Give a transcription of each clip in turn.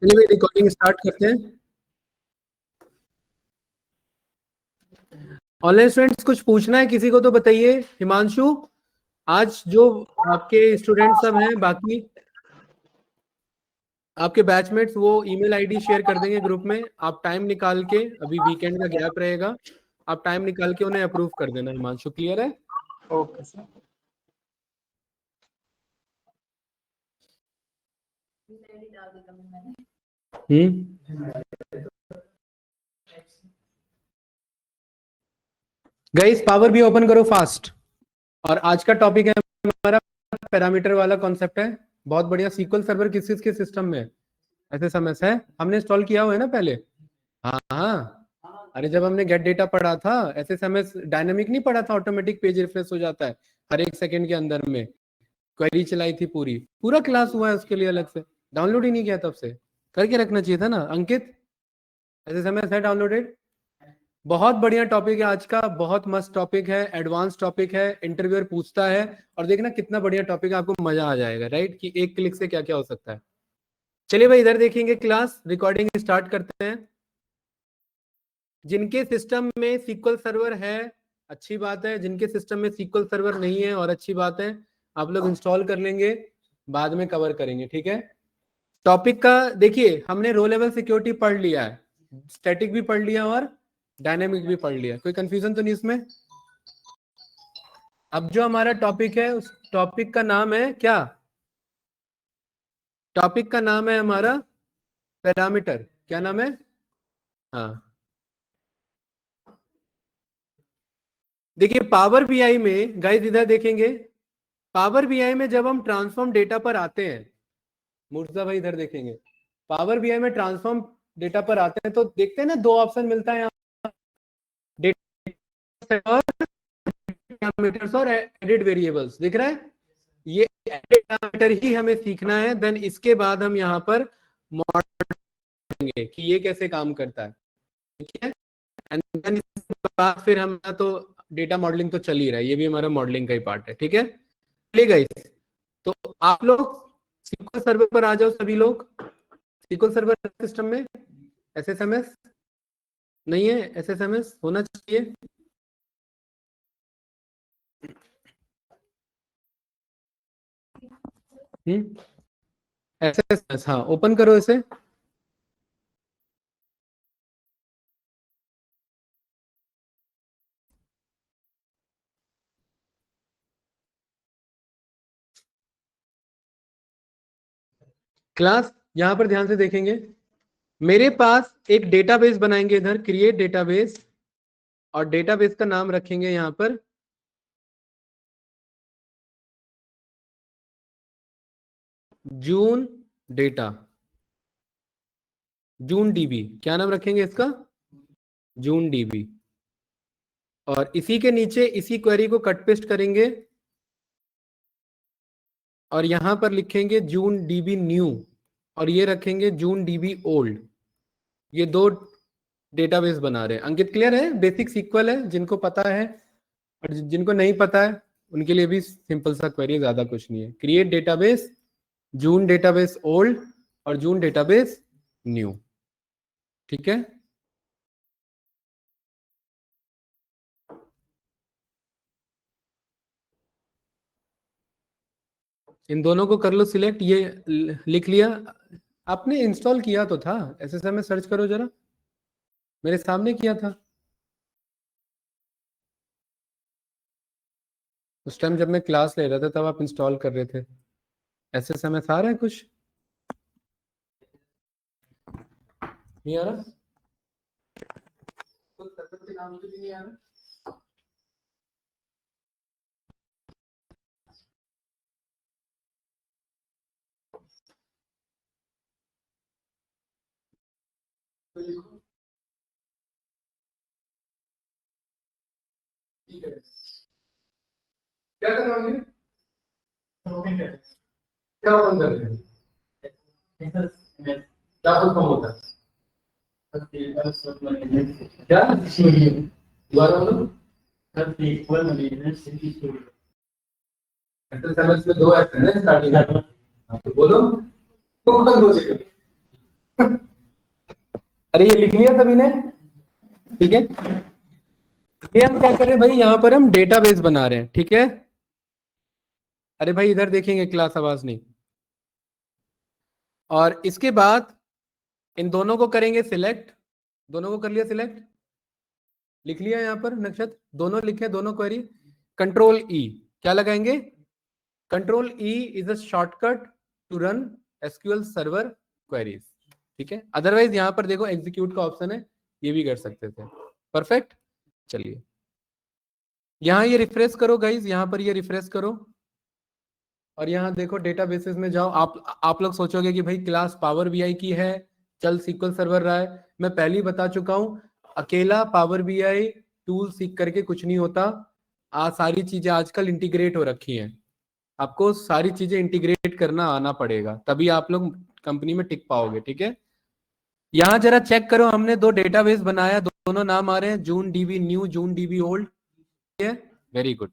चलिए recording start करते हैं। ऑनलाइन स्टूडेंट्स कुछ पूछना है किसी को तो बताइए। हिमांशु, आज जो आपके स्टूडेंट सब हैं, बाकी आपके बैचमेट्स, वो ईमेल आईडी शेयर कर देंगे ग्रुप में। आप टाइम निकाल के, अभी वीकेंड का गैप रहेगा, आप टाइम निकाल के उन्हें अप्रूव कर देना। हिमांशु, क्लियर है? Okay sir. गाइस पावर भी ओपन करो फास्ट। और आज का टॉपिक है हमारा पैरामीटर वाला कॉन्सेप्ट है। बहुत बढ़िया। सीक्वल सर्वर किस किस के सिस्टम में एसएसएमएस है, हमने इंस्टॉल किया हुआ है ना पहले। हाँ हाँ, अरे जब हमने गेट डेटा पढ़ा था, एसएसएमएस डायनामिक नहीं पढ़ा था, ऑटोमेटिक पेज रिफ्रेश हो जाता है हर एक सेकंड के अंदर में। क्वेरी चलाई थी, पूरा क्लास हुआ है उसके लिए अलग से। डाउनलोड ही नहीं किया तब से, करके रखना चाहिए था ना अंकित। एसएसएमएस है डाउनलोडेड। बहुत बढ़िया टॉपिक है आज का, बहुत मस्त टॉपिक है, एडवांस टॉपिक है, इंटरव्यूअर पूछता है। और देखना कितना बढ़िया टॉपिक है, आपको मजा आ जाएगा, राइट, कि एक क्लिक से क्या क्या हो सकता है। चलिए भाई इधर देखेंगे, क्लास रिकॉर्डिंग स्टार्ट करते हैं। जिनके सिस्टम में सीक्वल सर्वर है अच्छी बात है, जिनके सिस्टम में सीक्वल सर्वर नहीं है और अच्छी बात है, आप लोग इंस्टॉल कर लेंगे, बाद में कवर करेंगे, ठीक है। टॉपिक का देखिए, हमने रो लेवल सिक्योरिटी पढ़ लिया है, स्टैटिक भी पढ़ लिया और डायनेमिक भी पढ़ लिया। कोई कंफ्यूजन तो नहीं इसमें? अब जो हमारा टॉपिक है, उस टॉपिक का नाम है क्या? टॉपिक का नाम है हमारा पैरामीटर। क्या नाम है? हाँ, देखिए पावर बीआई में, गाइस इधर देखेंगे, पावर बीआई में जब हम ट्रांसफॉर्म डेटा पर आते हैं, मुर्जा भाई इधर देखेंगे, पावर बीआई में ट्रांसफॉर्म डेटा पर आते हैं तो देखते हैं ना, दो ऑप्शन मिलता है यहाँ, डेटा और पैरामीटर्स और एडिट वेरिएबल्स, दिख रहा है? ये एडिट पैरामीटर ही हमें सीखना है, देन इसके बाद हम यहाँ पर मॉडल करेंगे कि ये कैसे काम करता है, ठीक है। एंड देन इसके बाद फिर हम तो डेटा मॉडलिंग तो चल ही रहा है, ये भी हमारा मॉडलिंग का ही पार्ट है, ठीक है। चलिए गाइस, तो आप लोग सीक्वल सर्वर पर आ जाओ सभी लोग। सीक्वल सर्वर सिस्टम में एसएसएमएस नहीं है, एसएसएमएस होना चाहिए। एसएसएमएस, हाँ, ओपन करो इसे। क्लास यहां पर ध्यान से देखेंगे, मेरे पास एक डेटाबेस बनाएंगे इधर, क्रिएट डेटाबेस, और डेटाबेस का नाम रखेंगे यहां पर जून डेटा, जून डीबी। क्या नाम रखेंगे इसका? जून डीबी। और इसी के नीचे इसी क्वेरी को कट पेस्ट करेंगे और यहां पर लिखेंगे जून डीबी न्यू, और ये रखेंगे जून डीबी ओल्ड। ये दो डेटाबेस बना रहे हैं। अंकित क्लियर है? बेसिक सीक्वल है, जिनको पता है, और जिनको नहीं पता है उनके लिए भी सिंपल सा क्वेरी, ज्यादा कुछ नहीं है। क्रिएट डेटाबेस, जून डेटाबेस ओल्ड और जून डेटाबेस न्यू, ठीक है। इन दोनों को कर लो सिलेक्ट, ये लिख लिया आपने, इंस्टॉल किया तो था, एसएसएमएस सर्च करो जरा, मेरे सामने किया था उस टाइम जब मैं क्लास ले रहा था, तब आप इंस्टॉल कर रहे थे। एसएसएमएस आ रहा है? कुछ नहीं आ रहा? कुछ सर्वर के नाम से भी नहीं आ रहा? तो लिखो, ठीक है। क्या करना है? क्या ओपन कर रहे हैं? क्या फुल फॉर्म होता है? क्या दोबारा बोलो। एसएसएमएस में दो ऐसे हैं स्टार्टिंग में, तो बोलो, तो तक दो सेकंड। अरे ये लिख लिया सभी ने? ठीक है, ये हम क्या कर रहे हैं भाई, यहाँ पर हम डेटाबेस बना रहे हैं, ठीक है। अरे भाई इधर देखेंगे, क्लास आवाज नहीं। और इसके बाद इन दोनों को करेंगे सिलेक्ट। दोनों को कर लिया सिलेक्ट, लिख लिया यहाँ पर नक्षत्र, दोनों लिखे, दोनों क्वेरी। कंट्रोल ई, क्या लगाएंगे? Control E is a shortcut to run SQL server queries, ठीक है। अदरवाइज यहाँ पर देखो एग्जीक्यूट का ऑप्शन है, ये भी कर सकते थे। परफेक्ट। चलिए यहाँ ये रिफ्रेश करो गाइज, यहाँ पर ये रिफ्रेश करो और यहाँ देखो डेटाबेसेस में जाओ। आप लोग सोचोगे कि भाई क्लास पावर बीआई की है, चल सीक्वल सर्वर रहा है। मैं पहले ही बता चुका हूँ, अकेला पावर बीआई टूल सीख करके कुछ नहीं होता। सारी चीजें आजकल इंटीग्रेट हो रखी हैं, आपको सारी चीजें इंटीग्रेट करना आना पड़ेगा, तभी आप लोग कंपनी में टिक पाओगे, ठीक है। यहाँ जरा चेक करो, हमने दो डेटाबेस बनाया, दोनों नाम आ रहे हैं June DB new, June DB old, very good.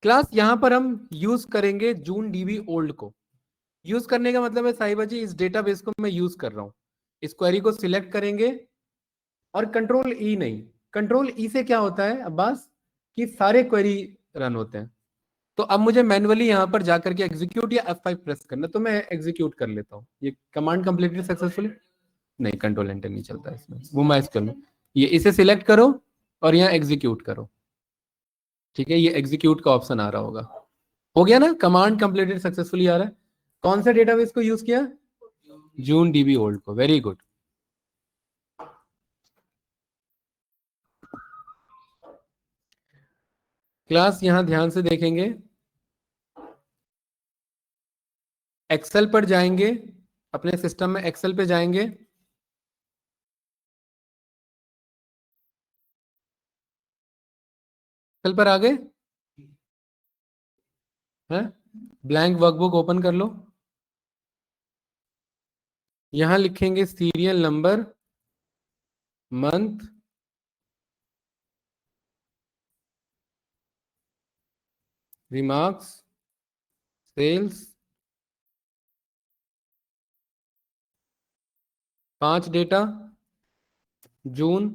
Class यहाँ पर हम यूज करेंगे जून डीबी ओल्ड को। यूज करने का मतलब है साहिबा जी, इस डेटाबेस को मैं यूज कर रहा हूँ। इस क्वेरी को सिलेक्ट करेंगे और कंट्रोल ई नहीं, कंट्रोल ई से क्या होता है अब्बास, कि सारे क्वेरी रन होते हैं। तो अब मुझे मैन्युअली यहाँ पर जाकर के एग्जीक्यूट या F5 प्रेस करना, तो मैं एग्जीक्यूट कर लेता हूँ। ये कमांड कंप्लीटेड सक्सेसफुली, नहीं कंट्रोल एंटर नहीं चलता इसमें, वो MySQL में। ये इसे सिलेक्ट करो और यहाँ एग्जीक्यूट करो, ठीक है। ये एग्जीक्यूट का ऑप्शन आ रहा होगा, हो गया ना, कमांड कंप्लीटेड सक्सेसफुली आ रहा है। कौन सा डेटाबेस को यूज किया? जून डीबी ओल्ड को, वेरी गुड। क्लास यहां ध्यान से देखेंगे, एक्सेल पर जाएंगे, अपने सिस्टम में एक्सेल पे जाएंगे। एक्सेल पर आ गए हैं? ब्लैंक वर्कबुक ओपन कर लो। यहां लिखेंगे serial number, month, remarks, sales, 5 data, June,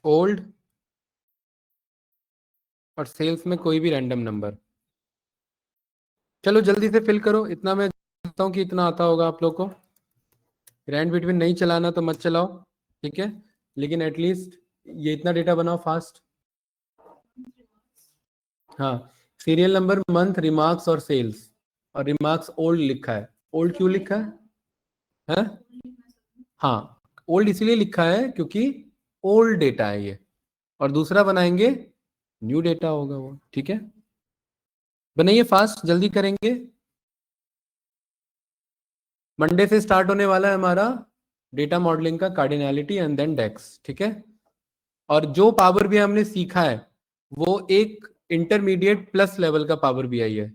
old और सेल्स में कोई भी रैंडम नंबर। चलो जल्दी से फिल करो, इतना मैं जानता हूँ कि इतना आता होगा आप लोग को। रैंड बिटवीन नहीं चलाना तो मत चलाओ, ठीक है, लेकिन एटलीस्ट ये इतना डेटा बनाओ फास्ट। हाँ, सीरियल नंबर, मंथ, रिमार्क्स और सेल्स। और रिमार्क्स ओल्ड लिखा है, ओल्ड क्यों लिखा है? हाँ, ओल्ड इसलिए लिखा है क्योंकि ओल्ड डेटा है ये, और दूसरा बनाएंगे न्यू डेटा होगा वो, ठीक है। बनाइए फास्ट, जल्दी करेंगे। मंडे से स्टार्ट होने वाला है हमारा डेटा मॉडलिंग का कार्डिनैलिटी एंड देन डेक्स, ठीक है। और जो पावर बीआई हमने सीखा है वो एक इंटरमीडिएट प्लस लेवल का पावर बीआई है।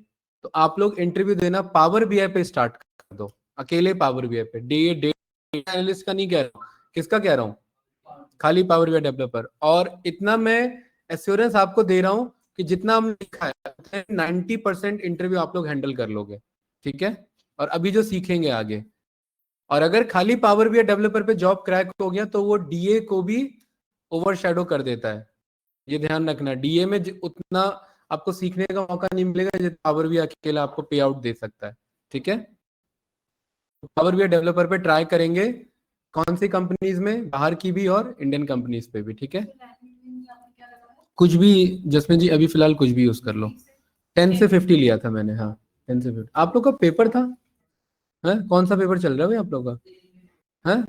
तो आप लोग इंटरव्यू देना पावर बीआई पे स्टार्ट कर दो, अकेले पावर बीआई पे। डेटा एनालिस्ट का नहीं कह रहा हूँ, किसका कह रहा हूँ, खाली पावर बीआई डेवलपर। और इतना मैं एश्योरेंस आपको दे रहा हूँ कि जितना हमने लिखा है 90% इंटरव्यू आप लोग हैंडल कर लोगे, ठीक है। और अभी जो सीखेंगे आगे, और अगर खाली पावर बीआई डेवलपर पे जॉब क्रैक हो गया तो वो डीए को भी ओवरशैडो कर देता है। ये ध्यान रखना, डीए में उतना आपको सीखने का मौका नहीं मिलेगा जितना पावर बीआई अकेला आपको पे आउट दे सकता है, ठीक है। पावर बीआई डेवलपर पे ट्राई करेंगे, कौन सी कंपनीज में, बाहर की भी और इंडियन कंपनीज पे भी, ठीक है। कुछ भी जसमीन जी, अभी फिलहाल कुछ भी यूज कर लो। 10 से 50 लिया था मैंने, हाँ 10 से 50। आप लोग का पेपर था है? कौन सा पेपर चल रहा है भाई आप लोग का है?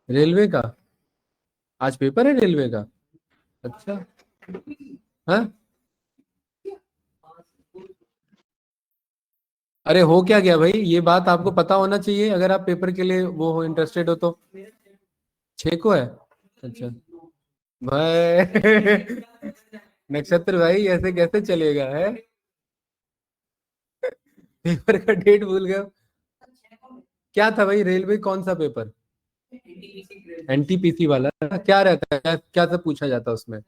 रेलवे का? आज पेपर है रेलवे का? अच्छा है। अरे हो क्या गया भाई, ये बात आपको पता होना चाहिए अगर आप पेपर के लिए वो हो, इंटरेस्टेड हो तो। 6 को है? अच्छा भाई नक्षत्र भाई ऐसे कैसे चलेगा है? पेपर का डेट भूल गया? क्या था भाई रेलवे, कौन सा पेपर? एनटीपीसी वाला? क्या रहता है, क्या सब पूछा जाता है उसमें?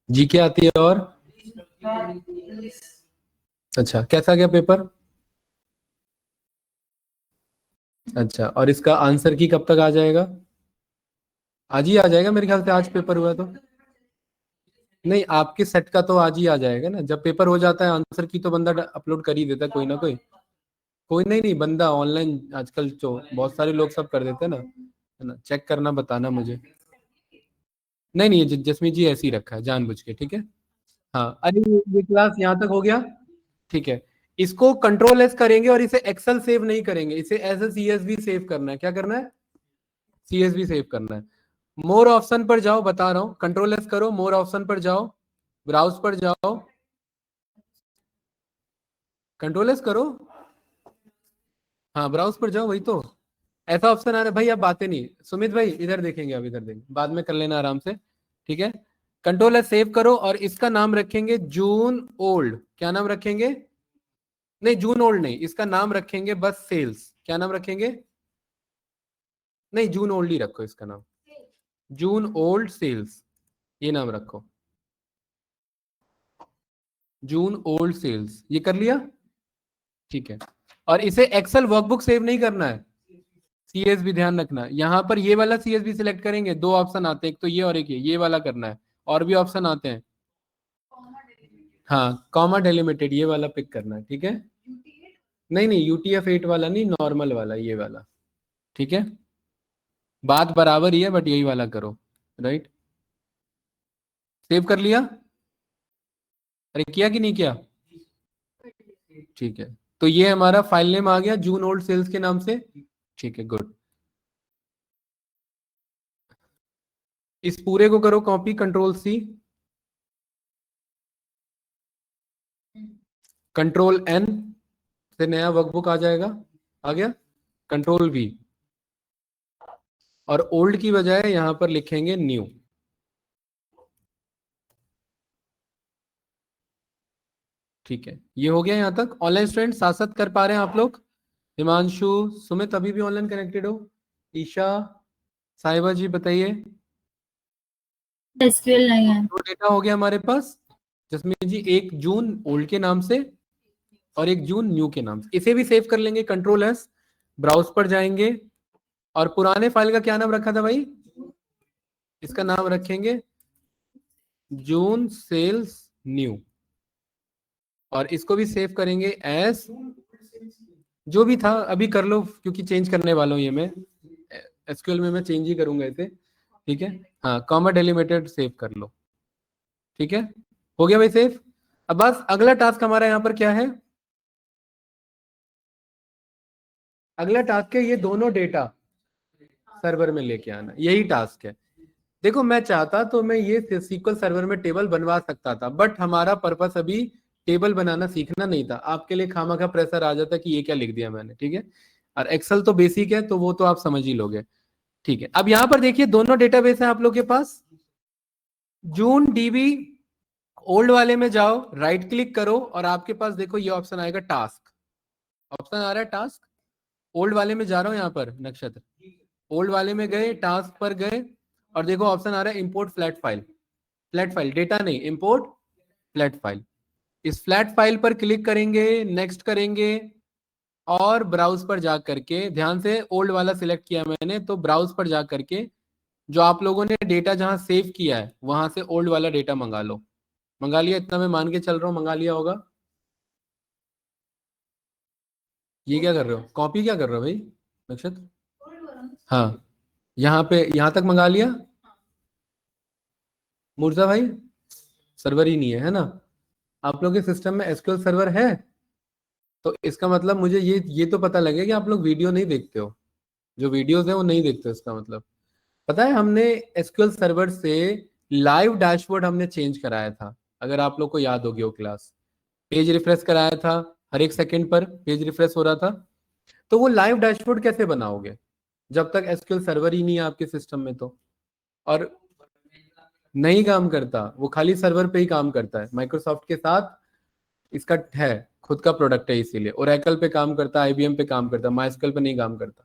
जीके आती है और अच्छा, कैसा गया पेपर? अच्छा, और इसका आंसर की कब तक आ जाएगा? आज ही आ जाएगा मेरे ख्याल से, आज पेपर हुआ तो। नहीं, आपके सेट का तो आज ही आ जाएगा ना, जब पेपर हो जाता है आंसर की तो बंदा अपलोड कर ही देता है कोई ना कोई। कोई नहीं, नहीं बंदा ऑनलाइन आजकल तो बहुत सारे लोग सब कर देते हैं ना, है ना, चेक करना बताना मुझे। नहीं नहीं, ये जसमीत जी ऐसे ही रखा है जानबूझ के, ठीक है। हाँ, अरे ये क्लास यहाँ तक हो गया, ठीक है। इसको कंट्रोल एस करेंगे और इसे एक्सेल सेव नहीं करेंगे, इसे एज ए सीएसवी सेव करना है। क्या करना है? सीएसवी सेव करना है। मोर ऑप्शन पर जाओ, बता रहा हूँ, कंट्रोल एस करो, मोर ऑप्शन पर जाओ, ब्राउज पर जाओ, कंट्रोल एस करो। हाँ, ब्राउज पर जाओ, वही तो। ऐसा ऑप्शन आ रहा है भाई, अब बातें नहीं, सुमित भाई इधर देखेंगे, अब इधर देखेंगे, बाद में कर लेना आराम से, ठीक है। कंट्रोल एस सेव करो और इसका नाम रखेंगे जून ओल्ड। क्या नाम रखेंगे? नहीं, जून ओल्ड नहीं, इसका नाम रखेंगे बस सेल्स। क्या नाम रखेंगे? नहीं, जून ओल्ड ही रखो इसका नाम, जून ओल्ड सेल्स, ये नाम रखो, जून ओल्ड सेल्स। ये कर लिया? ठीक है। और इसे एक्सेल वर्कबुक सेव नहीं करना है, सीएस भी ध्यान रखना, यहाँ पर ये वाला सीएस भी सिलेक्ट करेंगे, दो ऑप्शन आते हैं, एक तो ये और एक ये वाला करना है, और भी ऑप्शन आते हैं। हाँ, कॉमा डेलिमिटेड ये वाला पिक करना है, ठीक है। नहीं नहीं, UTF-8 वाला नहीं, नॉर्मल वाला, ये वाला, ठीक है। बात बराबर ही है, बट यही वाला करो, राइट। सेव कर लिया? अरे किया कि नहीं किया? ठीक है, तो ये हमारा फाइल नेम आ गया जून ओल्ड सेल्स के नाम से, ठीक है, गुड। इस पूरे को करो copy, control C, control N से नया वर्कबुक आ जाएगा, आ गया, कंट्रोल V, और ओल्ड की बजाय यहां पर लिखेंगे न्यू, ठीक है। ये हो गया यहाँ तक। ऑनलाइन स्टूडेंट साथ साथ कर पा रहे हैं आप लोग? हिमांशु, सुमित अभी भी ऑनलाइन कनेक्टेड हो? ईशा, साहिबा जी बताइए। एसक्यूएल नहीं है। तो डेटा हो गया हमारे पास, जिसमें जी एक जून ओल्ड के नाम से और एक जून न्यू के नाम से। इसे भी सेव कर लेंगे, कंट्रोल S, ब्राउज पर जाएंगे, और पुराने फाइल का क्या नाम रखा था भाई? इसका नाम रखेंगे जून सेल्स न्यू, और इसको भी सेव करेंगे एस, जो भी था अभी कर लो, क्योंकि चेंज करने वाला हूं ये मैं, एसक्यूएल में मैं चेंज ही करूंगा इसे, ठीक है। हाँ, कॉमा डेलिमिटेड सेव कर लो, ठीक है। हो गया भाई सेव। अब बस अगला टास्क हमारा यहाँ पर क्या है? अगला टास्क है ये दोनों डेटा सर्वर में लेके आना, यही टास्क है। देखो, मैं चाहता तो मैं ये सीक्वल सर्वर में टेबल बनवा सकता था, बट हमारा पर्पस अभी टेबल बनाना सीखना नहीं था, आपके लिए खामा का प्रेशर आ जाता कि ये क्या लिख दिया मैंने, ठीक है। और एक्सेल तो बेसिक है, तो वो तो आप समझ ही लोगे, ठीक है। अब यहां पर देखिए, दोनों डेटाबेस है आप लोग के पास। जून DB ओल्ड वाले में जाओ, राइट क्लिक करो, और आपके पास देखो ये ऑप्शन आएगा टास्क, ऑप्शन आ रहा है टास्क। ओल्ड वाले में जा रहा हूं, यहाँ पर नक्षत्र, ओल्ड वाले में गए, टास्क पर गए, और देखो ऑप्शन आ रहा है import flat file. Flat file, data नहीं, इंपोर्ट फ्लैट फाइल। इस फ्लैट फाइल पर क्लिक करेंगे, नेक्स्ट करेंगे, और ब्राउज पर जा करके, ध्यान से ओल्ड वाला सिलेक्ट किया मैंने, तो ब्राउज पर जा करके जो आप लोगों ने डेटा जहां सेव किया है वहां से ओल्ड वाला डेटा मंगा लो। मंगा लिया? इतना मैं मान के चल रहा हूँ मंगा लिया होगा। ये क्या कर रहे हो, कॉपी क्या कर रहे हो भाई नक्षत्र? हाँ, यहाँ पे, यहाँ तक मंगा लिया मुर्जा भाई? सर्वर ही नहीं है, है ना? आप लोग के सिस्टम में एसक्यूएल सर्वर है, तो इसका मतलब मुझे ये तो पता लगे कि आप लोग वीडियो नहीं देखते हो, जो वीडियोस है वो नहीं देखते हो, इसका मतलब। पता है, हमने एसक्यूएल सर्वर से लाइव डैशबोर्ड हमने चेंज कराया था, अगर आप लोग को याद होगी वो क्लास। पेज रिफ्रेश कराया था, हर एक सेकंड पर पेज रिफ्रेश हो रहा था। तो वो लाइव डैशबोर्ड कैसे बनाओगे जब तक एसक्यूएल सर्वर ही नहीं है आपके सिस्टम में तो? और नहीं काम करता, वो खाली सर्वर पे ही काम करता है, माइक्रोसॉफ्ट के साथ इसका है, खुद का प्रोडक्ट है, इसीलिए ओरेकल पे काम करता है, IBM पे काम करता है, माइस्कल पे नहीं काम करता,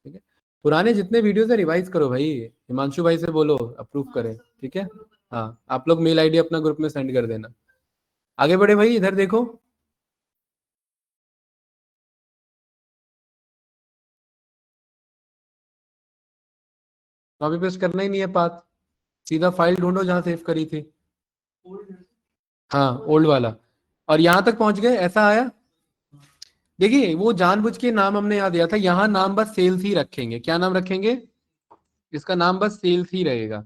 ठीक है। पुराने जितने वीडियोस है रिवाइज करो भाई, हिमांशु भाई से बोलो अप्रूव करें, ठीक है। हाँ, आप लोग मेल ID अपना ग्रुप में सेंड कर देना। आगे बढ़े भाई, इधर देखो, कॉपी पेस्ट करना ही नहीं है पाथ, सीधा फाइल ढूंढो जहां सेव करी थी। हाँ ओल्ड वाला, और यहां तक पहुंच गए, ऐसा आया। देखिए वो जानबूझ के नाम हमने याद दिया था, यहाँ नाम बस सेल्स ही रखेंगे। क्या नाम रखेंगे? इसका नाम बस सेल्स ही रहेगा।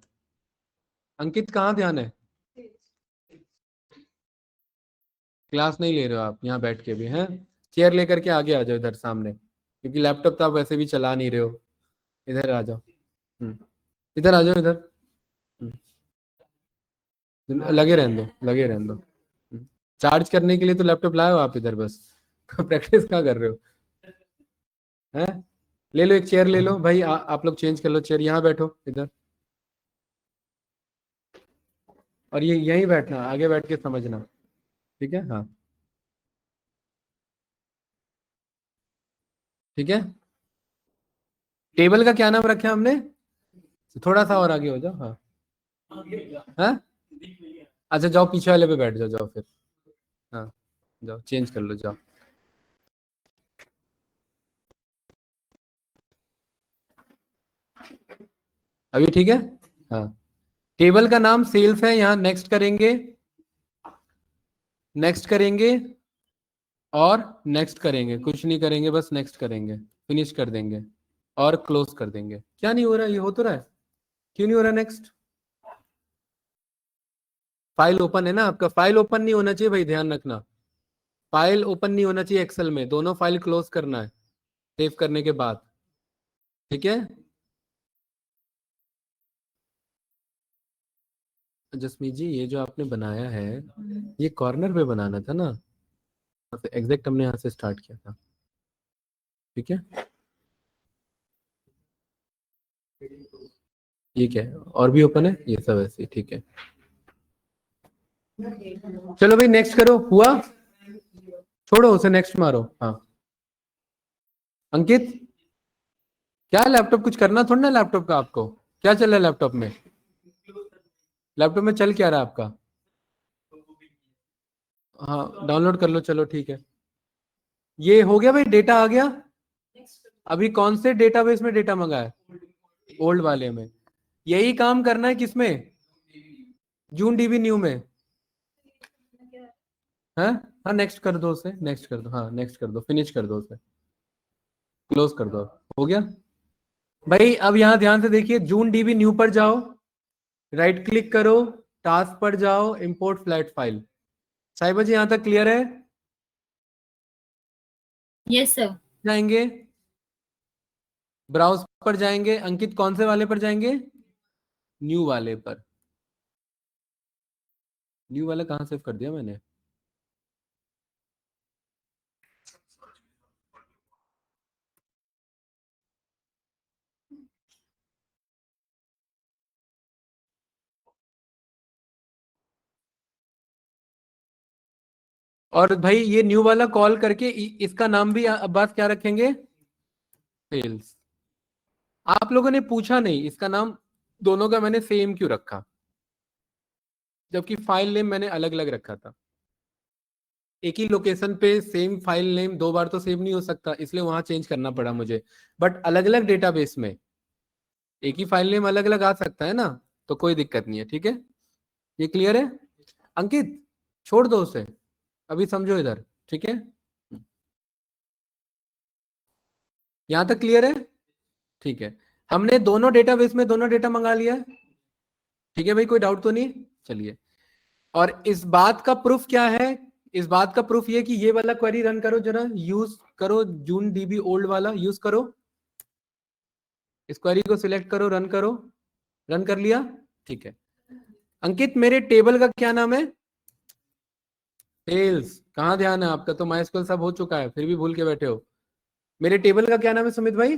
अंकित कहाँ ध्यान है? क्लास नहीं ले रहे हो आप यहाँ बैठ के भी हैं? चेयर लेकर के आगे आ जाओ इधर सामने, क्योंकि लैपटॉप तो आप वैसे भी चला नहीं रहे हो। इधर आ जाओ। इधर आ जाओ इधर। लगे रहने दो, लगे रहने दो। चार्ज करने के लिए तो लैपटॉप लाए हो आप इधर बस। प्रैक्टिस क्या कर रहे हो? हैं? ले लो एक चेयर ले लो भाई, आप लोग चेंज कर लो चेयर, यहाँ बैठो इधर। और ये यहीं बैठना, आगे बैठ के समझना, ठीक है? हाँ ठीक है। टेबल का क्या नाम रखा हमने? थोड़ा सा और आगे हो जाओ। हाँ हाँ, अच्छा जाओ पीछे वाले पे बैठ जाओ, जाओ फिर। हाँ जाओ चेंज कर लो, जाओ। अभी ठीक है? हाँ, टेबल का नाम सेल्स है, यहाँ नेक्स्ट करेंगे, नेक्स्ट करेंगे और नेक्स्ट करेंगे, कुछ नहीं करेंगे, बस नेक्स्ट करेंगे, फिनिश कर देंगे और क्लोज कर देंगे। क्या नहीं हो रहा है? ये हो तो रहा है, क्यों नहीं हो रहा? नेक्स्ट। फाइल ओपन है ना आपका? फाइल ओपन नहीं होना चाहिए भाई, ध्यान रखना। फाइल ओपन नहीं होना चाहिए एक्सेल में, दोनों फाइल क्लोज करना है सेव करने के बाद, ठीक है? जसमीत जी ये जो आपने बनाया है, ये कॉर्नर पे बनाना था ना, एग्जैक्ट हमने यहाँ से स्टार्ट किया था, ठीक है? ये क्या है, और भी ओपन है ये सब ऐसे ही, ठीक है? चलो भाई नेक्स्ट करो, हुआ? छोड़ो उसे, नेक्स्ट मारो। हाँ अंकित, क्या लैपटॉप कुछ करना थोड़ा ना लैपटॉप का आपको? क्या चल रहा है लैपटॉप में? लैपटॉप में चल क्या रहा है आपका? हाँ डाउनलोड कर लो, चलो ठीक है। ये हो गया भाई, डेटा आ गया। अभी कौन से डेटाबेस में डेटा मंगाया? ओल्ड वाले में। यही काम करना है किसमें? जून डीबी न्यू में। हाँ हाँ, नेक्स्ट कर दो उसे, नेक्स्ट कर दो, हाँ नेक्स्ट कर दो, फिनिश कर दो उसे, क्लोज कर दो। हो गया भाई। अब यहां ध्यान से देखिए, जून डीबी न्यू पर जाओ, राइट क्लिक करो, टास्क पर जाओ, इंपोर्ट फ्लैट फाइल। साहिबा जी यहां तक क्लियर है? Yes sir. जाएंगे ब्राउज पर जाएंगे, अंकित कौन से वाले पर जाएंगे? न्यू वाले पर। न्यू वाला कहाँ सेव कर दिया मैंने? और भाई ये न्यू वाला कॉल करके इसका नाम भी अब्बास क्या रखेंगे? सेल्स। आप लोगों ने पूछा नहीं इसका नाम दोनों का मैंने सेम क्यों रखा, जबकि फाइल नेम मैंने अलग अलग रखा था। एक ही लोकेशन पे सेम फाइल नेम दो बार तो सेव नहीं हो सकता, इसलिए वहां चेंज करना पड़ा मुझे। बट अलग अलग डेटाबेस में एक ही फाइल नेम अलग अलग आ सकता है ना, तो कोई दिक्कत नहीं है, ठीक है? ये क्लियर है? अंकित छोड़ दो उसे, अभी समझो इधर, ठीक है? यहां तक क्लियर है? ठीक है, हमने दोनों डेटाबेस में दोनों डेटा मंगा लिया है, ठीक है भाई? कोई डाउट तो नहीं? चलिए, और इस बात का प्रूफ क्या है? इस बात का प्रूफ ये कि ये वाला क्वेरी रन करो जरा, यूज करो जून डीबी ओल्ड वाला यूज करो, इस क्वेरी को सिलेक्ट करो, रन करो। रन कर लिया? ठीक है। अंकित मेरे टेबल का क्या नाम है? सेल्स। कहाँ ध्यान है आपका? तो माइस्क्वेल सब हो चुका है, फिर भी भूल के बैठे हो। मेरे टेबल का क्या नाम है सुमित भाई?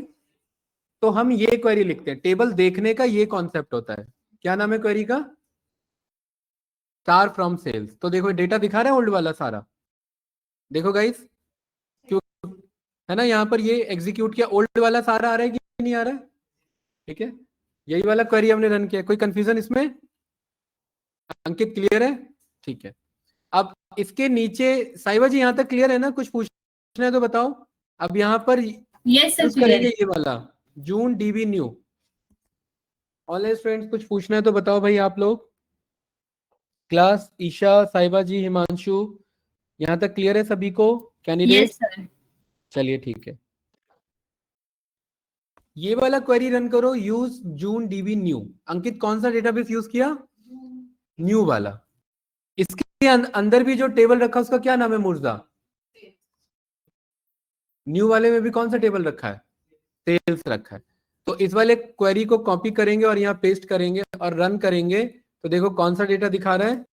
तो हम ये क्वेरी लिखते हैं, टेबल देखने का ये कॉन्सेप्ट होता है। क्या नाम है क्वेरी का? Star from sales. तो देखो डेटा दिखा रहा है ओल्ड वाला सारा, देखो गाइस, क्यों है ना? यहाँ पर ये एग्जीक्यूट किया, ओल्ड वाला सारा आ रहा है कि नहीं आ रहा है? ठीक है, यही वाला क्वेरी हमने रन किया। कोई कंफ्यूजन इसमें? अंकित क्लियर है? ठीक है। अब इसके नीचे साइबा जी यहाँ तक क्लियर है ना? कुछ पूछना है तो बताओ। अब यहाँ पर यस सर यूज क्लियर। करेंगे ये वाला जून डीबी न्यू, ऑनलाइन स्टूडेंट्स कुछ पूछना है तो बताओ भाई आप लोग। क्लास ईशा, साहिबा जी, हिमांशु, यहाँ तक क्लियर है सभी को? Candidate yes sir. चलिए ठीक है। ये वाला क्वेरी रन करो, यूज जून डीबी न्यू। अंकित कौन सा डेटाबेस यूज किया? न्यू वाला। इसके अंदर भी जो टेबल रखा उसका क्या नाम है मुर्जा? न्यू वाले में भी कौन सा टेबल रखा है? सेल्स रखा है। तो इस वाले क्वेरी को कॉपी करेंगे और यहाँ पेस्ट करेंगे और रन करेंगे तो देखो कौन सा डेटा दिखा रहा है?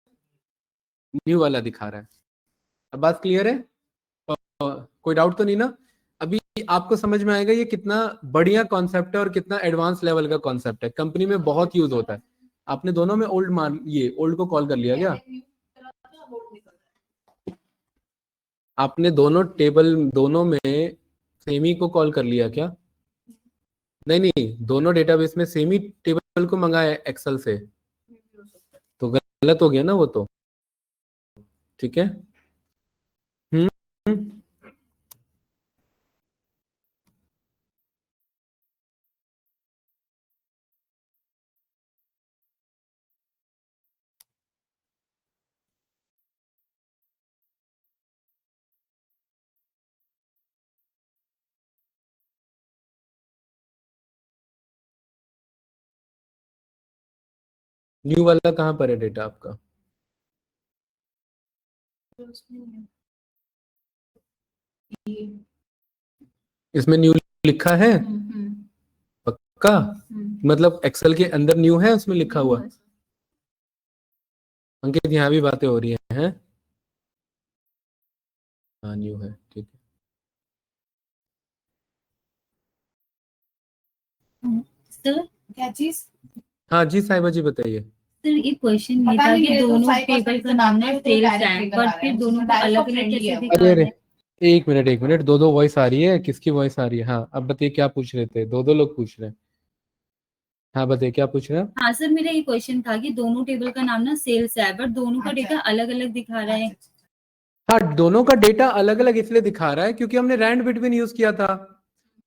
न्यू वाला दिखा रहा है। अब बात क्लियर है? कोई डाउट तो नहीं ना? अभी आपको समझ में आएगा ये कितना बढ़िया कॉन्सेप्ट है और कितना एडवांस लेवल का कॉन्सेप्ट है, कंपनी में बहुत यूज होता है। आपने दोनों में ओल्ड मान, ये ओल्ड को कॉल कर लिया क्या? आपने दोनों टेबल, दोनों में सेमी को कॉल कर लिया क्या? नहीं नहीं, दोनों डेटाबेस में सेमी टेबल को मंगाया एक्सेल से, तो गलत हो गया ना वो तो। ठीक है। हम्म। न्यू वाला कहाँ पर है डेटा आपका? इसमें न्यू लिखा है पक्का? मतलब एक्सेल के अंदर न्यू है उसमें लिखा हुआ? अंकित यहाँ भी बातें हो रही हैं। हाँ न्यू है, ठीक है। सर क्या चीज? हाँ जी साहिबा जी बताइए। सर एक क्वेश्चन ये था कि दोनों टेबल का नाम है सेल्स है, पर फिर दोनों को अलग अलग कैसे दिखा अरे रहा अरे, है? एक मिनट एक मिनट, दो दो वॉइस आ रही है, किसकी वॉइस आ रही है? हाँ अब बताइए क्या पूछ रहे थे, दो दो लोग पूछ रहे हैं। हाँ बताइए क्या पूछ रहे हैं? हाँ सर, मेरा ये क्वेश्चन था कि दोनों टेबल का नाम ना सेल्स है, बट दोनों का डेटा अलग अलग दिखा रहा है। हाँ दोनों का डेटा अलग अलग इसलिए दिखा रहा है क्योंकि हमने रैंड बिटवीन यूज किया था,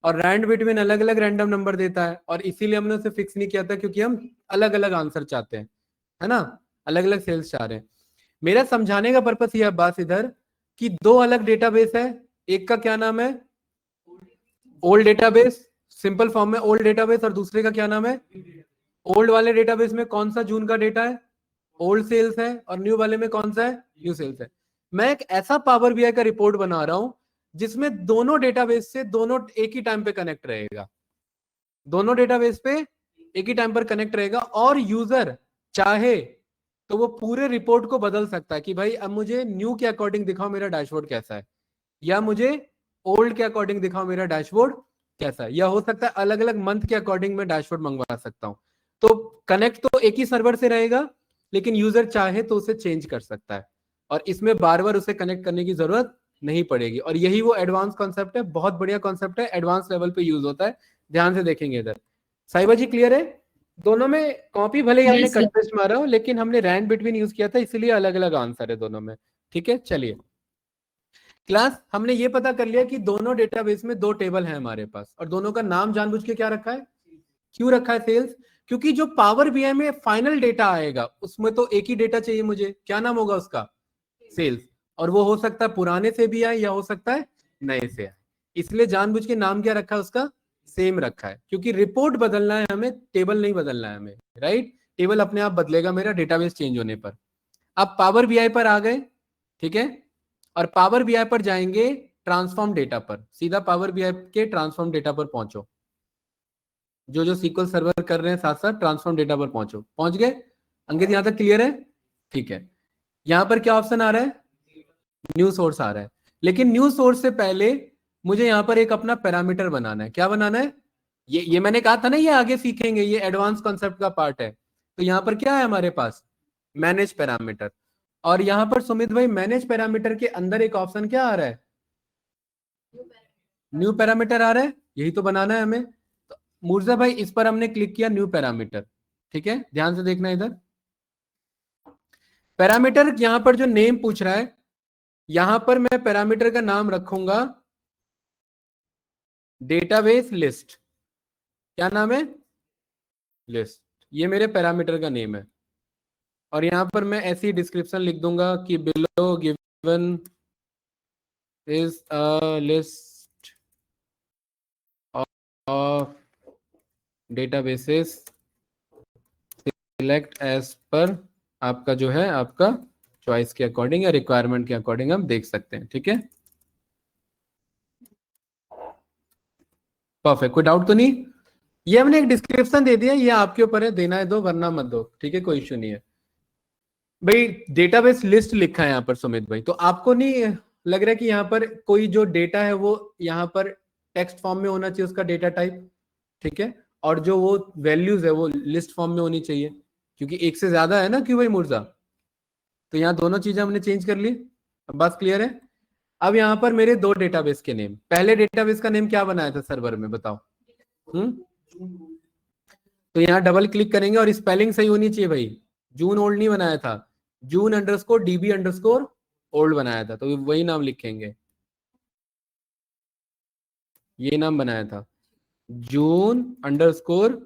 और रैंड बिटवीन अलग अलग रैंडम नंबर देता है, और इसीलिए हमने उसे फिक्स नहीं किया था क्योंकि हम अलग अलग आंसर चाहते हैं, है ना? अलग अलग सेल्स चाह रहे हैं। मेरा समझाने का पर्पस यह बात इधर कि दो अलग डेटाबेस है, एक का क्या नाम है? ओल्ड डेटाबेस, सिंपल फॉर्म में ओल्ड डेटाबेस, और दूसरे का क्या नाम है? ओल्ड वाले डेटाबेस में कौन सा जून का डेटा है? ओल्ड सेल्स है, और न्यू वाले में कौन सा है? न्यू सेल्स है। मैं एक ऐसा पावर बीआई का रिपोर्ट बना रहा हूं जिसमें दोनों डेटाबेस से दोनों एक ही टाइम पे कनेक्ट रहेगा, दोनों डेटाबेस पे एक ही टाइम पर कनेक्ट रहेगा, और यूजर चाहे तो वो पूरे रिपोर्ट को बदल सकता है कि भाई अब मुझे न्यू के अकॉर्डिंग दिखाओ मेरा डैशबोर्ड कैसा है, या मुझे ओल्ड के अकॉर्डिंग दिखाओ मेरा डैशबोर्ड कैसा है, या हो सकता है अलग अलग मंथ के अकॉर्डिंग मैं डैशबोर्ड मंगवा सकता हूं। तो कनेक्ट तो एक ही सर्वर से रहेगा, लेकिन यूजर चाहे तो उसे चेंज कर सकता है, और इसमें बार बार उसे कनेक्ट करने की जरूरत नहीं पड़ेगी। और यही वो एडवांस कॉन्सेप्ट है, बहुत बढ़िया कॉन्सेप्ट है, एडवांस लेवल पे यूज होता है। ध्यान से देखेंगे इधर। साहिबा जी क्लियर है? दोनों में कॉपी भले ही हमने Yes, sir. कट पेस्ट मारा हो, लेकिन हमने रैंड बिटवीन यूज किया था, इसलिए अलग अलग आंसर है दोनों में। ठीक है चलिए। क्लास हमने ये पता कर लिया कि दोनों डेटाबेस में दो टेबल हैं हमारे पास, और दोनों का नाम जानबूझ के क्या रखा है? क्यों रखा है? सेल्स। क्योंकि जो पावर बीआई में फाइनल डेटा आएगा उसमें तो एक ही डेटा चाहिए मुझे, क्या नाम होगा उसका? सेल्स। और वो हो सकता है पुराने से भी आए या हो सकता है नए से आए, इसलिए जानबूझ के नाम क्या रखा है उसका? सेम रखा है, क्योंकि रिपोर्ट बदलना है हमें, टेबल नहीं बदलना है हमें, राइट? टेबल अपने आप बदलेगा मेरा डेटाबेस चेंज होने पर। अब पावर बीआई पर आ गए, ठीक है, और पावर बीआई पर जाएंगे ट्रांसफॉर्म डेटा पर, सीधा पावर बीआई के ट्रांसफॉर्म डेटा पर पहुंचो। जो जो सीक्वल सर्वर कर रहे हैं साथ साथ ट्रांसफॉर्म डेटा पर पहुंचो। पहुंच गए? अंकित यहां तक क्लियर है? ठीक है। यहां पर क्या ऑप्शन आ रहा है? न्यू सोर्स आ रहा है, लेकिन न्यू सोर्स से पहले मुझे यहां पर एक अपना पैरामीटर बनाना है। क्या बनाना है? ये मैंने कहा था ना, ये आगे सीखेंगे, ये एडवांस कॉन्सेप्ट का पार्ट है। तो यहां पर क्या है हमारे पास? Manage parameter. और यहां पर सुमित भाई मैनेज पैरामीटर के अंदर एक ऑप्शन क्या आ रहा है? न्यू पैरामीटर आ रहा है, यही तो बनाना है हमें। तो मूर्जा भाई इस पर हमने क्लिक किया न्यू पैरामीटर। ठीक है, ध्यान से देखना इधर। पैरामीटर यहां पर जो नेम पूछ रहा है, यहां पर मैं पैरामीटर का नाम रखूंगा डेटाबेस लिस्ट। क्या नाम है? लिस्ट। ये मेरे पैरामीटर का नेम है, और यहाँ पर मैं ऐसी डिस्क्रिप्शन लिख दूंगा कि below given is a list of databases select as पर आपका जो है आपका चॉइस के अकॉर्डिंग या रिक्वायरमेंट के अकॉर्डिंग हम देख सकते हैं। ठीक है, परफेक्ट, कोई डाउट तो नहीं। ये हमने एक डिस्क्रिप्शन दे दिया, ये आपके ऊपर है, देना है दो वरना मत दो। ठीक है, कोई इश्यू नहीं है भाई। डेटाबेस लिस्ट लिखा है यहाँ पर सुमित भाई, तो आपको नहीं लग रहा है कि यहाँ पर कोई जो डेटा है वो यहाँ पर टेक्स्ट फॉर्म में होना चाहिए उसका डेटा टाइप? ठीक है, और जो वो वैल्यूज है वो लिस्ट फॉर्म में होनी चाहिए, क्योंकि एक से ज्यादा है ना, क्यों भाई मुर्जा? तो यहाँ दोनों चीजें हमने चेंज कर ली। अब बात क्लियर है? अब यहाँ पर मेरे दो डेटाबेस के नेम, पहले डेटाबेस का नेम क्या बनाया था सर्वर में बताओ? तो यहाँ डबल क्लिक करेंगे और स्पेलिंग सही होनी चाहिए भाई। जून ओल्ड नहीं बनाया था, जून अंडरस्कोर डीबी अंडरस्कोर ओल्ड बनाया था, तो वही नाम लिखेंगे, ये नाम बनाया था जून अंडरस्कोर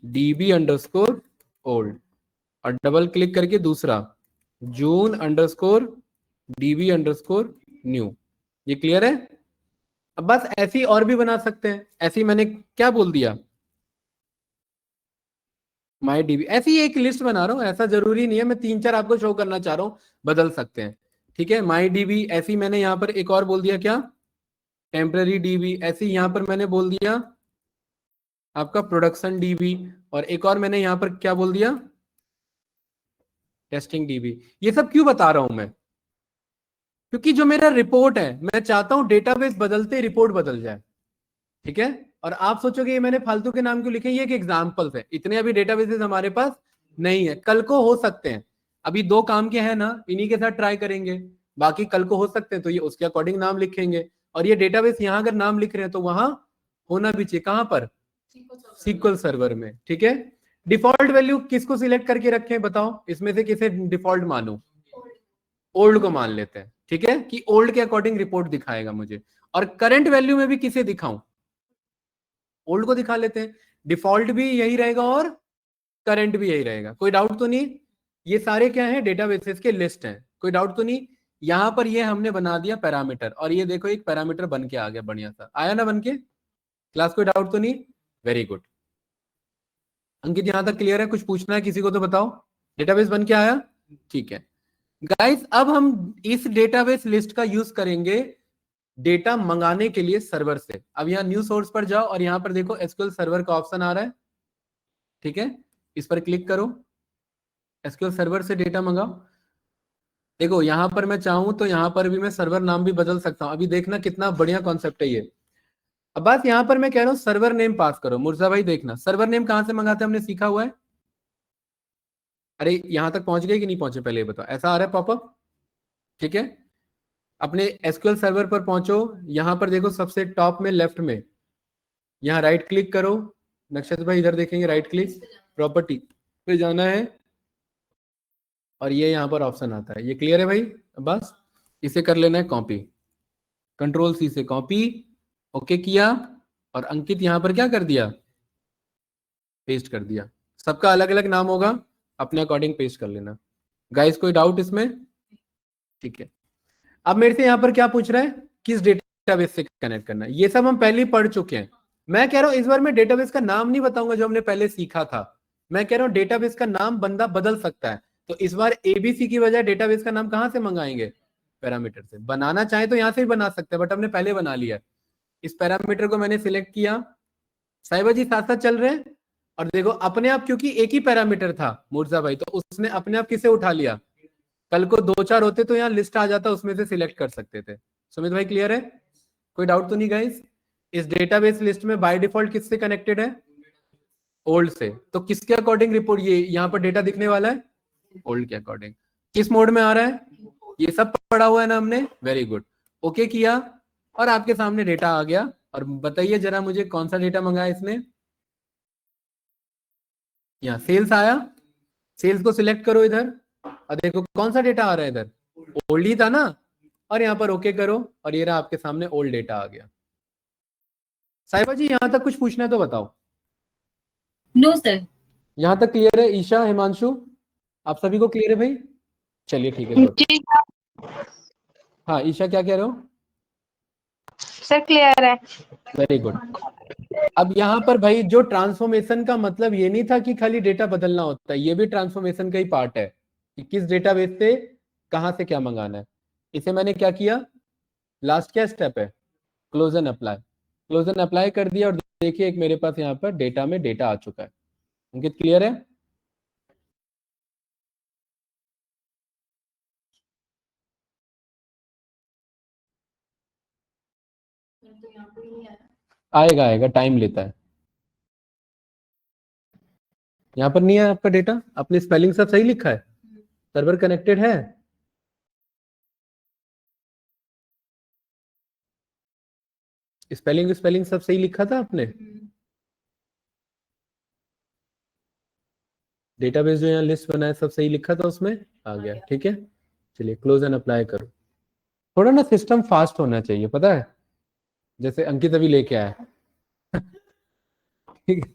डीबी अंडरस्कोर ओल्ड, और डबल क्लिक करके दूसरा जून अंडरस्कोर डीबी अंडरस्कोर न्यू। ये क्लियर है? अब बस ऐसी और भी बना सकते हैं। ऐसी मैंने क्या बोल दिया, माई डीबी, ऐसी एक लिस्ट बना रहा हूं, ऐसा जरूरी नहीं है, मैं तीन चार आपको शो करना चाह रहा हूं, बदल सकते हैं। ठीक है, माई डीबी ऐसी मैंने यहां पर एक और बोल दिया क्या, टेम्पररी डीबी, ऐसी यहां पर मैंने बोल दिया आपका प्रोडक्शन डीबी, और एक और मैंने यहां पर क्या बोल दिया, टेस्टिंग डीबी। ये सब क्यों बता रहा हूं मैं? क्योंकि जो मेरा रिपोर्ट है मैं चाहता हूं डेटाबेस बदलते रिपोर्ट बदल जाए। ठीक है, और आप सोचोगे ये मैंने फालतू के नाम क्यों लिखे, ये एक एग्जांपल्स है, इतने अभी डेटाबेसेस हमारे पास नहीं है, कल को हो सकते हैं। अभी दो काम के हैं ना, इन्हीं के साथ ट्राई करेंगे, बाकी कल को हो सकते हैं, तो ये उसके अकॉर्डिंग नाम लिखेंगे। और ये डेटाबेस यहाँ अगर नाम लिख रहे हैं तो वहां होना भी चाहिए, कहां पर, सीक्वल सर्वर में। ठीक है, डिफॉल्ट वैल्यू किसको सिलेक्ट करके रखें बताओ, इसमें से किसे डिफॉल्ट मानो? ओल्ड को मान लेते हैं। ठीक है, कि ओल्ड के अकॉर्डिंग रिपोर्ट दिखाएगा मुझे, और करंट वैल्यू में भी किसे दिखाऊं, ओल्ड को दिखा लेते हैं। डिफॉल्ट भी यही रहेगा और करंट भी यही रहेगा, कोई डाउट तो नहीं? ये सारे क्या है, डेटाबेसेस के लिस्ट हैं, कोई डाउट तो नहीं? यहां पर ये हमने बना दिया पैरामीटर, और ये देखो एक पैरामीटर बन के आ गया, बढ़िया सा आया ना बन के। क्लास कोई डाउट तो नहीं? Very good. अंकित यहां तक क्लियर है? कुछ पूछना है किसी को तो बताओ। डेटाबेस बन के आया, ठीक है गाइस। अब हम इस डेटाबेस लिस्ट का यूज करेंगे डेटा मंगाने के लिए सर्वर से। अब यहाँ न्यू सोर्स पर जाओ और यहाँ पर देखो एसक्यूएल सर्वर का ऑप्शन आ रहा है। ठीक है, इस पर क्लिक करो, एसक्यूएल सर्वर से डेटा मंगाओ। देखो यहाँ पर मैं चाहूं तो यहाँ पर भी मैं सर्वर नाम भी बदल सकता हूं। अभी देखना कितना बढ़िया कॉन्सेप्ट है ये। अब बात यहाँ पर मैं कह रहा हूँ सर्वर नेम पास करो। मुर्जा भाई देखना सर्वर नेम कहां से मंगाते हैं, हमने सीखा हुआ है। अरे यहाँ तक पहुंच गए कि नहीं पहुंचे, पहले ये बताओ। ऐसा आ रहा है पॉपअप, ठीक है। अपने एसक्यूएल सर्वर पर पहुंचो, यहां पर देखो सबसे टॉप में लेफ्ट में, यहाँ राइट क्लिक करो। नक्षत्र भाई इधर देखेंगे, राइट क्लिक प्रॉपर्टी पे जाना है, और ये यहाँ पर ऑप्शन आता है। ये क्लियर है भाई? बस इसे कर लेना है कॉपी, कंट्रोल सी से कॉपी, ओके किया, और अंकित यहाँ पर क्या कर दिया, पेस्ट कर दिया। सबका अलग अलग नाम होगा, अपने अकॉर्डिंग पेस्ट कर लेना। गाइस कोई डाउट इसमें? ठीक है, अब मेरे से यहाँ पर क्या पूछ रहा है, किस डेटाबेस से कनेक्ट करना है, ये सब हम पहले ही पढ़ चुके हैं। मैं कह रहा हूं इस बार मैं डेटाबेस का नाम नहीं बताऊंगा जो हमने पहले सीखा था। मैं कह रहा हूं डेटाबेस का नाम बंदा बदल सकता है, तो इस बार एबीसी की बजाय डेटाबेस का नाम कहां से मंगाएंगे, पैरामीटर से। बनाना चाहे तो यहां से भी बना सकते हैं, बट हमने पहले बना लिया। इस पैरामीटर को मैंने सिलेक्ट किया, साहिबा जी साथ साथ चल रहे हैं। और देखो अपने आप, क्योंकि एक ही पैरामीटर था मुर्जा भाई, तो उसने अपने आप किसे उठा लिया। कल को दो चार होते तो यहाँ लिस्ट आ जाता, उसमें से सिलेक्ट कर सकते थे। सुमित भाई क्लियर है? कोई डाउट तो नहीं गाइस? इस डेटाबेस लिस्ट में बाय डिफॉल्ट किससे कनेक्टेड है, ओल्ड से। तो किसके अकॉर्डिंग रिपोर्ट, ये यहाँ पर डेटा दिखने वाला है ओल्ड के अकॉर्डिंग। किस मोड में आ रहा है, ये सब पढ़ा हुआ है ना हमने, वेरी गुड। ओके किया और आपके सामने डेटा आ गया। और बताइए जरा मुझे कौन सा डेटा मंगाया इसने, यहाँ सेल्स आया, सेल्स को सिलेक्ट करो इधर, और देखो कौन सा डेटा आ रहा है इधर, ओल्ड ही था ना। और यहाँ पर ओके करो, और ये रहा आपके सामने ओल्ड डेटा आ गया। साहिबा जी यहाँ तक कुछ पूछना है तो बताओ। No sir. यहाँ तक क्लियर है? ईशा, हिमांशु, आप सभी को क्लियर है भाई? चलिए ठीक है, गुड। जी हाँ ईशा, क्या कह रहे हो? सर क्लियर है। Very good. अब यहाँ पर भाई जो ट्रांसफॉर्मेशन का मतलब ये नहीं था कि खाली डेटा बदलना होता है, ये भी ट्रांसफॉर्मेशन का ही पार्ट है कि किस डेटाबेस से कहाँ से क्या मंगाना है। इसे मैंने क्या किया, लास्ट क्या स्टेप है, close and apply. Close and apply कर दिया और देखिए एक मेरे पास यहाँ पर डेटा में डेटा आ चुका है। अंकित क्लियर है? आएगा आएगा, टाइम लेता है। यहाँ पर नहीं है आपका डेटा, अपनी स्पेलिंग सब सही लिखा है, सर्वर कनेक्टेड है? स्पेलिंग स्पेलिंग सब सही लिखा था आपने? डेटाबेस जो यहाँ लिस्ट बनाया सब सही लिखा था, उसमें आ गया, ठीक है। चलिए क्लोज एंड अप्लाई करो। थोड़ा ना सिस्टम फास्ट होना चाहिए, पता है, जैसे अंकित अभी लेके आया ठीक है,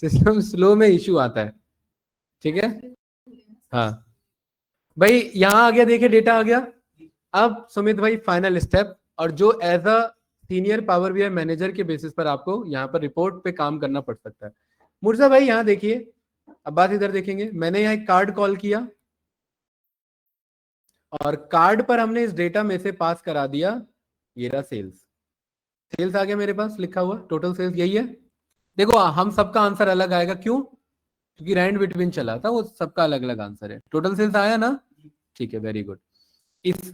सिस्टम स्लो में इश्यू आता है, ठीक है। हाँ भाई यहाँ आ गया, देखिए डेटा आ गया। अब सुमित भाई फाइनल स्टेप, और जो as a senior Power BI manager के बेसिस पर आपको यहाँ पर रिपोर्ट पे काम करना पड़ सकता है। मुर्जा भाई यहाँ देखिए, अब बात इधर देखेंगे, मैंने यहाँ एक कार्ड कॉल किया और कार्ड पर हमने इस डेटा में से पास करा दिया, ये रहा सेल्स। सेल्स आ गया मेरे पास लिखा हुआ, टोटल सेल्स यही है। देखो हम सबका आंसर अलग आएगा, क्यों? क्योंकि रैंड बिटवीन चला था, वो सबका अलग अलग आंसर है। टोटल सेल्स आया ना, ठीक है, वेरी गुड। इस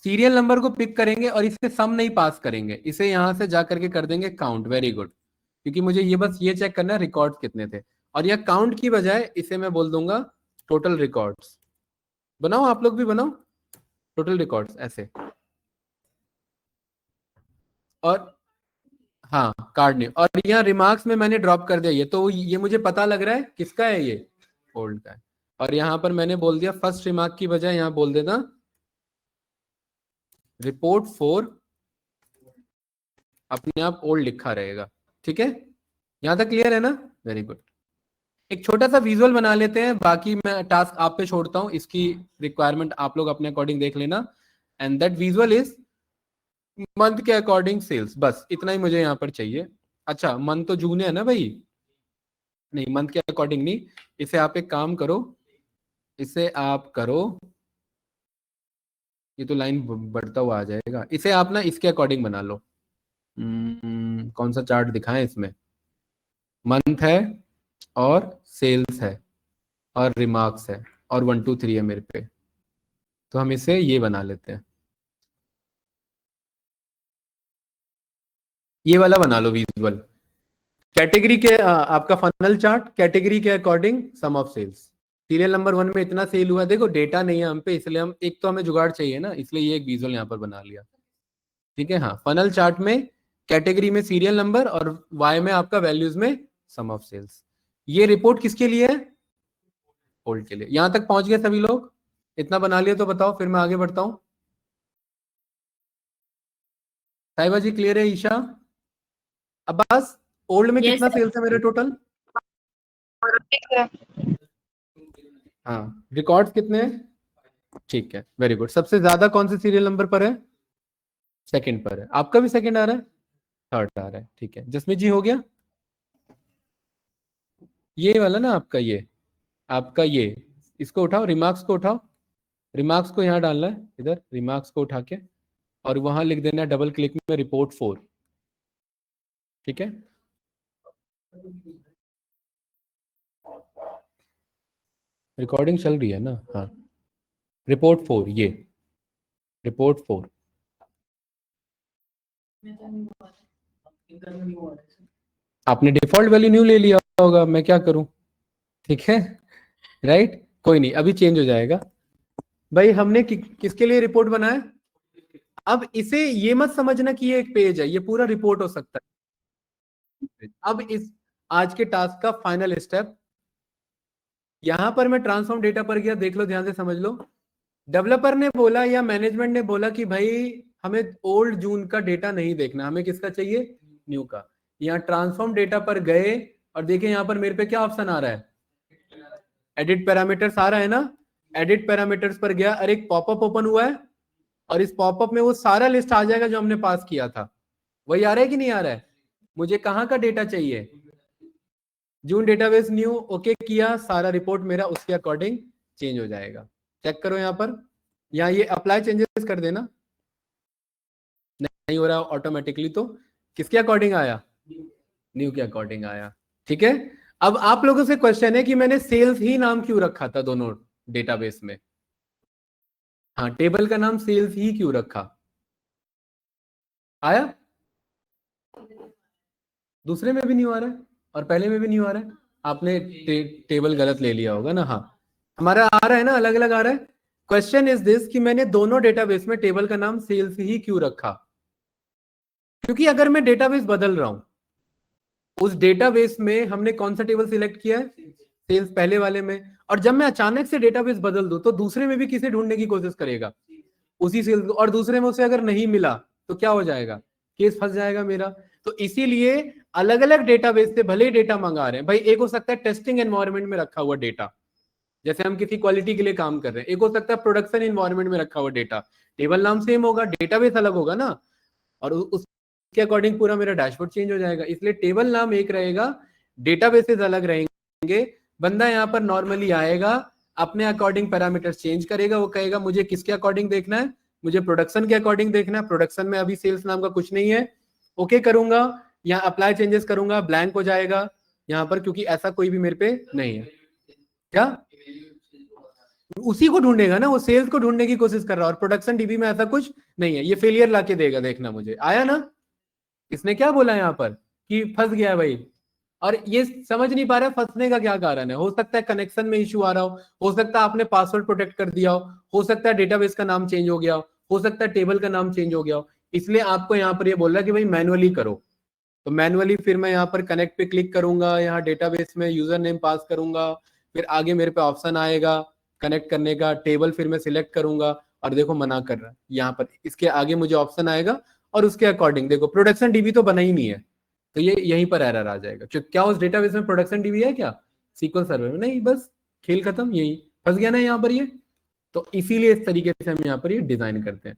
सीरियल नंबर को पिक करेंगे और इसे सम नहीं पास करेंगे, इसे यहां से जा करके कर देंगे काउंट, वेरी गुड। क्योंकि मुझे ये बस ये चेक करना है रिकॉर्ड कितने थे, और यह काउंट की बजाय इसे मैं बोल दूंगा टोटल रिकॉर्ड्स। बनाओ, आप लोग भी बनाओ टोटल रिकॉर्ड्स ऐसे। और हाँ कार्ड नेम, और यहाँ रिमार्क्स में मैंने ड्रॉप कर दिया ये, तो ये मुझे पता लग रहा है किसका है, ये ओल्ड का है। और यहाँ पर मैंने बोल दिया फर्स्ट रिमार्क की बजाय यहाँ बोल देना रिपोर्ट 4, अपने आप ओल्ड लिखा रहेगा, ठीक है। यहाँ तक क्लियर है ना? Very good. एक छोटा सा विजुअल बना लेते हैं, बाकी मैं टास्क आप पे छोड़ता हूँ, इसकी रिक्वायरमेंट आप लोग अपने अकॉर्डिंग देख लेना। And that visual is month के अकॉर्डिंग सेल्स, बस इतना ही मुझे यहाँ पर चाहिए। अच्छा मंथ तो जून है ना भाई, नहीं मंथ के अकॉर्डिंग नहीं, इसे आप एक काम करो, इसे आप करो, ये तो लाइन बढ़ता हुआ आ जाएगा, इसे आप ना इसके अकॉर्डिंग बना लो। कौन सा चार्ट दिखाएं इसमें, मंथ है और सेल्स है और रिमार्क्स है और 1 2 3 है मेरे पे, तो हम इसे ये बना लेते हैं, ये वाला बना लो विजुअल। कैटेगरी के आपका फनल चार्ट, कैटेगरी के according sum of sales. Serial number 1 में इतना सेल हुआ, देखो डेटा नहीं है हम पे, इसलिए हम एक तो हमें जुगाड़ चाहिए ना, इसलिए ये एक विजुअल यहाँ पर बना लिया, ठीक है। हाँ फनल चार्ट में कैटेगरी में सीरियल नंबर और वाई में आपका वैल्यूज में सम ऑफ सेल्स। ये रिपोर्ट किसके लिए है? होल्ड के लिए। यहां तक पहुंच गए सभी लोग? इतना बना लिया तो बताओ, फिर मैं आगे बढ़ता हूं। साहिबा जी क्लियर है? ईशा, अब्बास, ओल्ड में Yes, कितना sir. सेल्स है मेरा टोटल? हाँ रिकॉर्ड्स कितने हैं? ठीक है वेरी गुड। सबसे ज्यादा कौन से सीरियल नंबर पर है? सेकंड पर है। आपका भी सेकंड आ रहा है, थर्ड आ रहा है, ठीक है। जसमीत जी हो गया? ये वाला ना आपका, ये आपका ये, इसको उठाओ, रिमार्क्स को उठाओ, रिमार्क्स को यहाँ डालना है, इधर रिमार्क्स को उठा के और वहां लिख देना डबल क्लिक में रिपोर्ट 4, ठीक है। रिकॉर्डिंग चल रही है ना? हाँ रिपोर्ट 4, ये रिपोर्ट 4। आपने डिफॉल्ट वैल्यू न्यू ले लिया होगा, मैं क्या करूं, ठीक है, राइट, कोई नहीं अभी चेंज हो जाएगा। भाई हमने किसके लिए रिपोर्ट बनाया? अब इसे ये मत समझना कि ये एक पेज है, ये पूरा रिपोर्ट हो सकता है। अब इस आज के टास्क का फाइनल स्टेप, यहां पर मैं ट्रांसफॉर्म डेटा पर गया, देख लो ध्यान से समझ लो। डेवलपर ने बोला या मैनेजमेंट ने बोला कि भाई हमें ओल्ड जून का डेटा नहीं देखना, हमें किसका चाहिए? न्यू का। यहाँ ट्रांसफॉर्म डेटा पर गए और देखिए यहाँ पर मेरे पे क्या ऑप्शन आ रहा है, एडिट पैरामीटर्स आ रहा है ना। एडिट पैरामीटर्स पर गया और एक पॉपअप ओपन हुआ है, और इस पॉपअप में वो सारा लिस्ट आ जाएगा जो हमने पास किया था। वही आ रहा है कि नहीं आ रहा है? मुझे कहाँ का डेटा चाहिए, जून डेटाबेस न्यू, ओके किया, सारा रिपोर्ट मेरा उसके अकॉर्डिंग चेंज हो जाएगा। चेक करो यहाँ पर, यहाँ ये अप्लाई चेंजेस कर देना, नहीं हो रहा ऑटोमेटिकली तो किसके अकॉर्डिंग आया, न्यू के अकॉर्डिंग आया। ठीक है, अब आप लोगों से क्वेश्चन है कि मैंने सेल्स ही नाम क्यों रखा था दोनों डेटाबेस में, हाँ टेबल का नाम सेल्स ही क्यों रखा, आया? दूसरे में भी नहीं आ रहा है और पहले में भी नहीं आ रहा है, आपने टेबल गलत ले लिया होगा ना। हाँ हमारा आ रहा है ना, अलग अलग आ रहा है। क्वेश्चन इज दिस कि मैंने दोनों डेटाबेस में टेबल का नाम सेल्स ही क्यों रखा, क्योंकि अगर मैं डेटाबेस बदल रहा हूं, उस डेटाबेस में हमने कौन सा टेबल सिलेक्ट किया है, सेल्स पहले वाले में, और जब मैं अचानक से डेटाबेस बदल दूं तो दूसरे में भी किसे ढूंढने की कोशिश करेगा, उसी सेल्स को, और दूसरे में उसे अगर नहीं मिला तो क्या हो जाएगा, केस फंस जाएगा मेरा। तो इसीलिए अलग अलग डेटाबेस से भले ही डेटा मंगा रहे हैं भाई, एक हो सकता है टेस्टिंग एनवायरनमेंट में रखा हुआ डेटा, जैसे हम किसी क्वालिटी के लिए काम कर रहे हैं, एक हो सकता है प्रोडक्शन एनवायरनमेंट में रखा हुआ डेटा, टेबल नाम सेम होगा, डेटाबेस अलग होगा ना, और उसके अकॉर्डिंग पूरा मेरा डैशबोर्ड चेंज हो जाएगा। इसलिए टेबल नाम एक रहेगा, डेटाबेसेस अलग रहेंगे। बंदा यहाँ पर नॉर्मली आएगा, अपने अकॉर्डिंग पैरामीटर्स चेंज करेगा, वो कहेगा मुझे किसके अकॉर्डिंग देखना है, मुझे प्रोडक्शन के अकॉर्डिंग देखना है, प्रोडक्शन में अभी सेल्स नाम का कुछ नहीं है, ओके करूंगा, यहाँ अप्लाई चेंजेस करूंगा, ब्लैंक हो जाएगा यहाँ पर, क्योंकि ऐसा कोई भी मेरे पे नहीं है। क्या उसी को ढूंढेगा ना, वो सेल्स को ढूंढने की कोशिश कर रहा है, और प्रोडक्शन डीबी में ऐसा कुछ नहीं है, ये फेलियर लाके देगा, देखना मुझे आया ना। इसने क्या बोला यहाँ पर कि फंस गया भाई, और ये समझ नहीं पा रहा फंसने का क्या कारण है। हो सकता है कनेक्शन में इश्यू आ रहा हो सकता है आपने पासवर्ड प्रोटेक्ट कर दिया हो सकता है डेटाबेस का नाम चेंज हो गया हो सकता है टेबल का नाम चेंज हो गया हो। इसलिए आपको यहाँ पर ये बोल रहा है कि भाई मैनुअली करो, तो मैनुअली फिर मैं यहाँ पर कनेक्ट पे क्लिक करूंगा, यहाँ डेटाबेस में यूजर नेम पास करूंगा, फिर आगे मेरे पे ऑप्शन आएगा कनेक्ट करने का, टेबल फिर मैं सिलेक्ट करूंगा, और देखो मना कर रहा है यहाँ पर, इसके आगे मुझे ऑप्शन आएगा, और उसके अकॉर्डिंग देखो प्रोडक्शन डीबी तो बना ही नहीं है, तो ये यहीं पर एरर आ जाएगा। क्या उस डेटाबेस में प्रोडक्शन डीबी है क्या, सीक्वल सर्वर में नहीं, बस खेल खत्म, यही फंस गया ना यहाँ पर ये। तो इसीलिए इस तरीके से हम यहाँ पर ये डिजाइन करते हैं।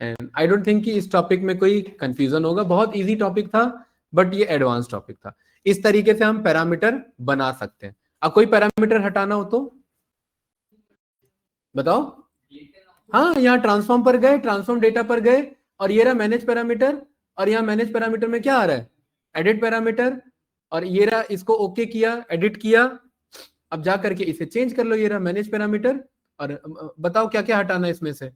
एंड आई डोंट थिंक कि इस टॉपिक में कोई कंफ्यूजन होगा, बहुत इजी टॉपिक था, बट ये एडवांस टॉपिक था। इस तरीके से हम पैरामीटर बना सकते हैं। अब कोई पैरामीटर हटाना हो तो बताओ। हाँ यहाँ ट्रांसफॉर्म पर गए, ट्रांसफॉर्म डेटा पर गए, और ये रहा मैनेज पैरामीटर, और यहाँ मैनेज पैरामीटर में क्या आ रहा है, एडिट पैरामीटर, और ये रहा, इसको ओके किया, एडिट किया, अब जा करके इसे चेंज कर लो, ये रहा मैनेज पैरामीटर। और बताओ क्या क्या हटाना है इसमें से,